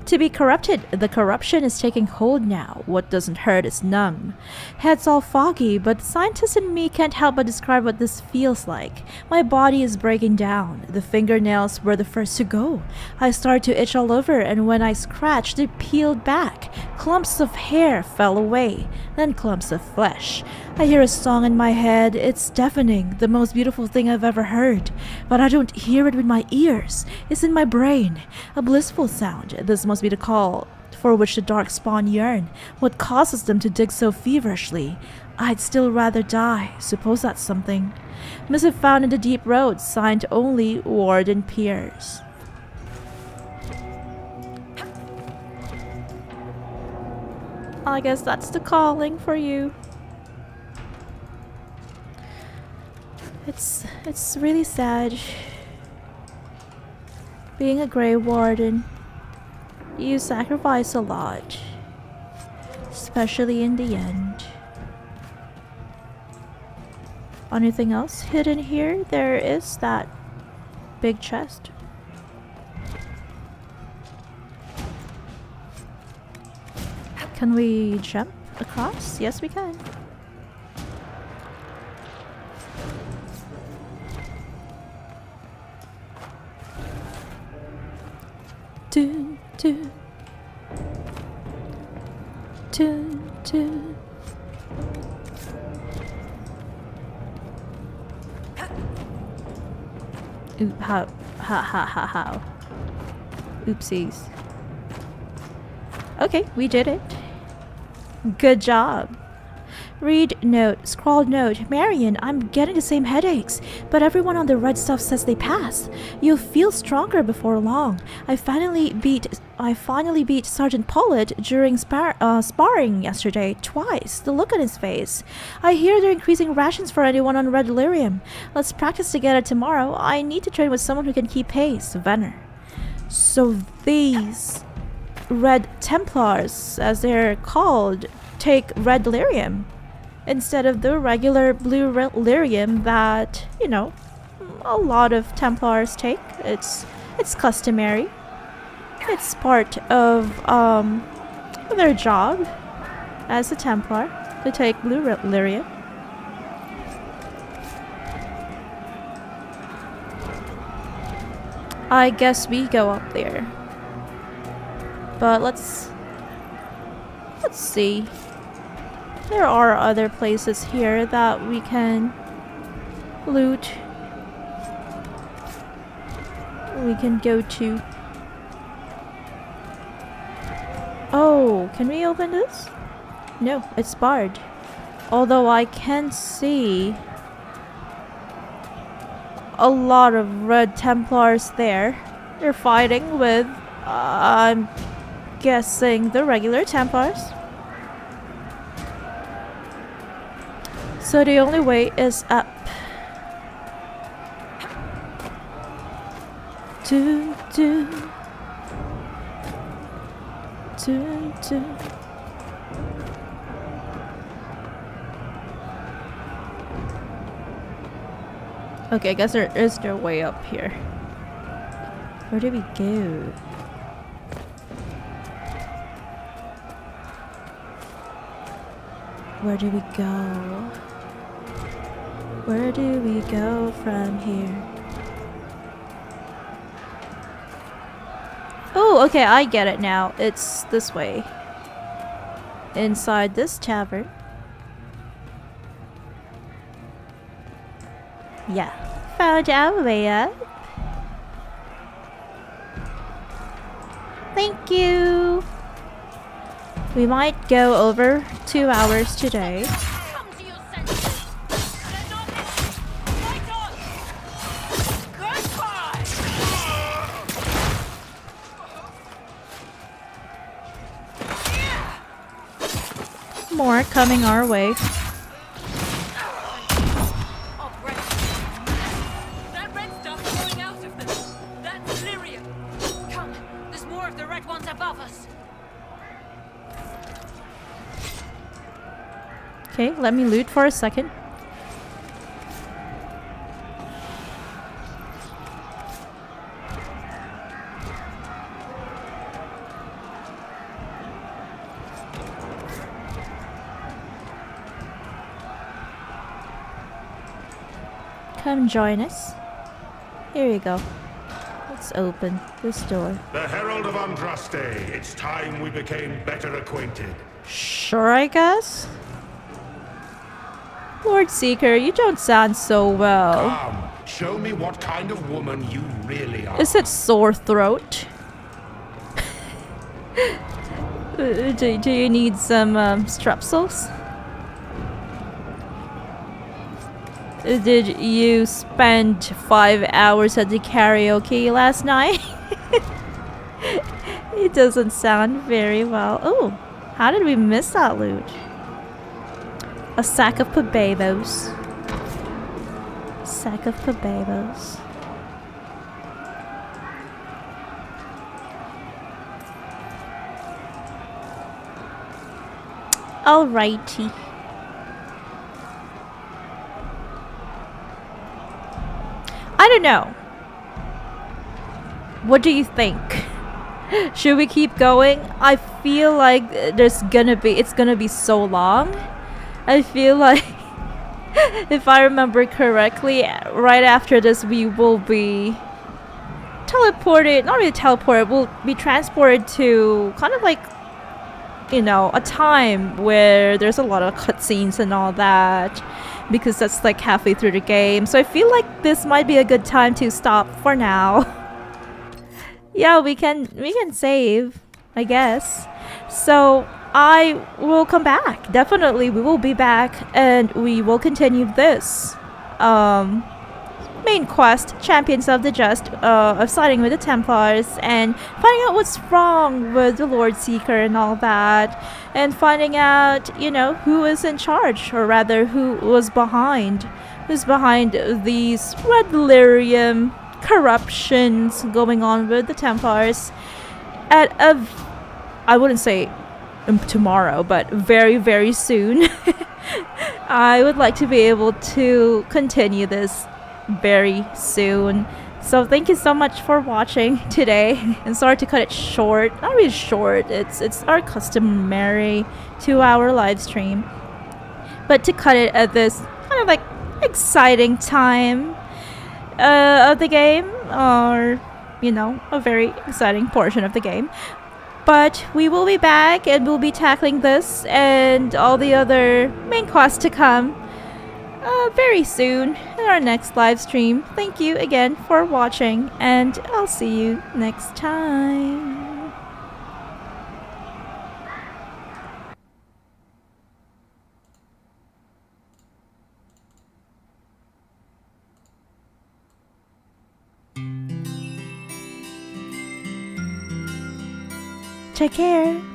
To be corrupted. The corruption is taking hold now. What doesn't hurt is numb. Head's all foggy, but the scientist in me can't help but describe what this feels like. My body is breaking down. The fingernails were the first to go. I started to itch all over, and when I scratched, they peeled back. Clumps of hair fell away, then clumps of flesh. I hear a song in my head. It's deafening, the most beautiful thing I've ever heard. But I don't hear it with my ears. It's in my brain. A blissful sound. This must be the call for which the dark spawn yearn. What causes them to dig so feverishly? I'd still rather die. Suppose that's something. Missive found in the deep road. Signed only Warden Pierce. I guess that's the calling for you. It's really sad. Being a Grey Warden, you sacrifice a lot, especially in the end. Anything else hidden here? There is that big chest. Can we jump across? Yes, we can. Dun, dun. Dun, dun. Oop, how? Oopsies. Okay, we did it. Good job. Read note, scrawled note. Marion, I'm getting the same headaches, but everyone on the red stuff says they pass. You'll feel stronger before long. I finally beat Sergeant Pollitt during sparring yesterday, twice. The look on his face. I hear they're increasing rations for anyone on Red Delirium. Let's practice together tomorrow. I need to train with someone who can keep pace. Venner. So these Red Templars, as they're called, take Red Delirium instead of the regular blue lyrium that, you know, a lot of Templars take. It's customary. It's part of their job as a Templar to take blue lyrium. I guess we go up there. But let's see. There are other places here that we can loot. We can go to. Oh, can we open this? No, it's barred. Although I can see a lot of red Templars there. They're fighting with, I'm guessing, the regular Templars. So the only way is up. Dun, dun. Dun, dun. Okay, I guess there is no way up here. Where do we go? Where do we go? Where do we go from here? Oh, okay, I get it now. It's this way. Inside this tavern. Yeah, found our way up. Thank you. We might go over 2 hours today. More coming our way. Okay, let me loot for a second. Come join us. Here you go. Let's open this door. The Herald of Andraste. It's time we became better acquainted. Sure, I guess. Lord Seeker, you don't sound so well. Come, show me what kind of woman you really are. Is it sore throat? do you need some strepsils? Did you spend 5 hours at the karaoke last night? It doesn't sound very well. Oh, how did we miss that loot? A sack of pababos. Sack of pababos. Alrighty. I don't know. What do you think? Should we keep going? I feel like it's gonna be so long. I feel like if I remember correctly, right after this we will be teleported, not really teleported, we'll be transported to kind of like, you know, a time where there's a lot of cutscenes and all that, because that's like halfway through the game. So I feel like this might be a good time to stop for now. Yeah, we can save, I guess. So I will come back. Definitely, we will be back, and we will continue this main quest, Champions of the Just, of siding with the Templars and finding out what's wrong with the Lord Seeker and all that, and finding out, you know, who is in charge, or rather, who's behind these red lyrium corruptions going on with the Templars at I wouldn't say tomorrow, but very, very soon. I would like to be able to continue this very soon. So thank you so much for watching today, and sorry to cut it short. Not really short, it's our customary 2-hour live stream, but to cut it at this kind of like exciting time of the game, or you know, a very exciting portion of the game. But we will be back, and we'll be tackling this and all the other main quests to come very soon in our next live stream. Thank you again for watching, and I'll see you next time. Take care.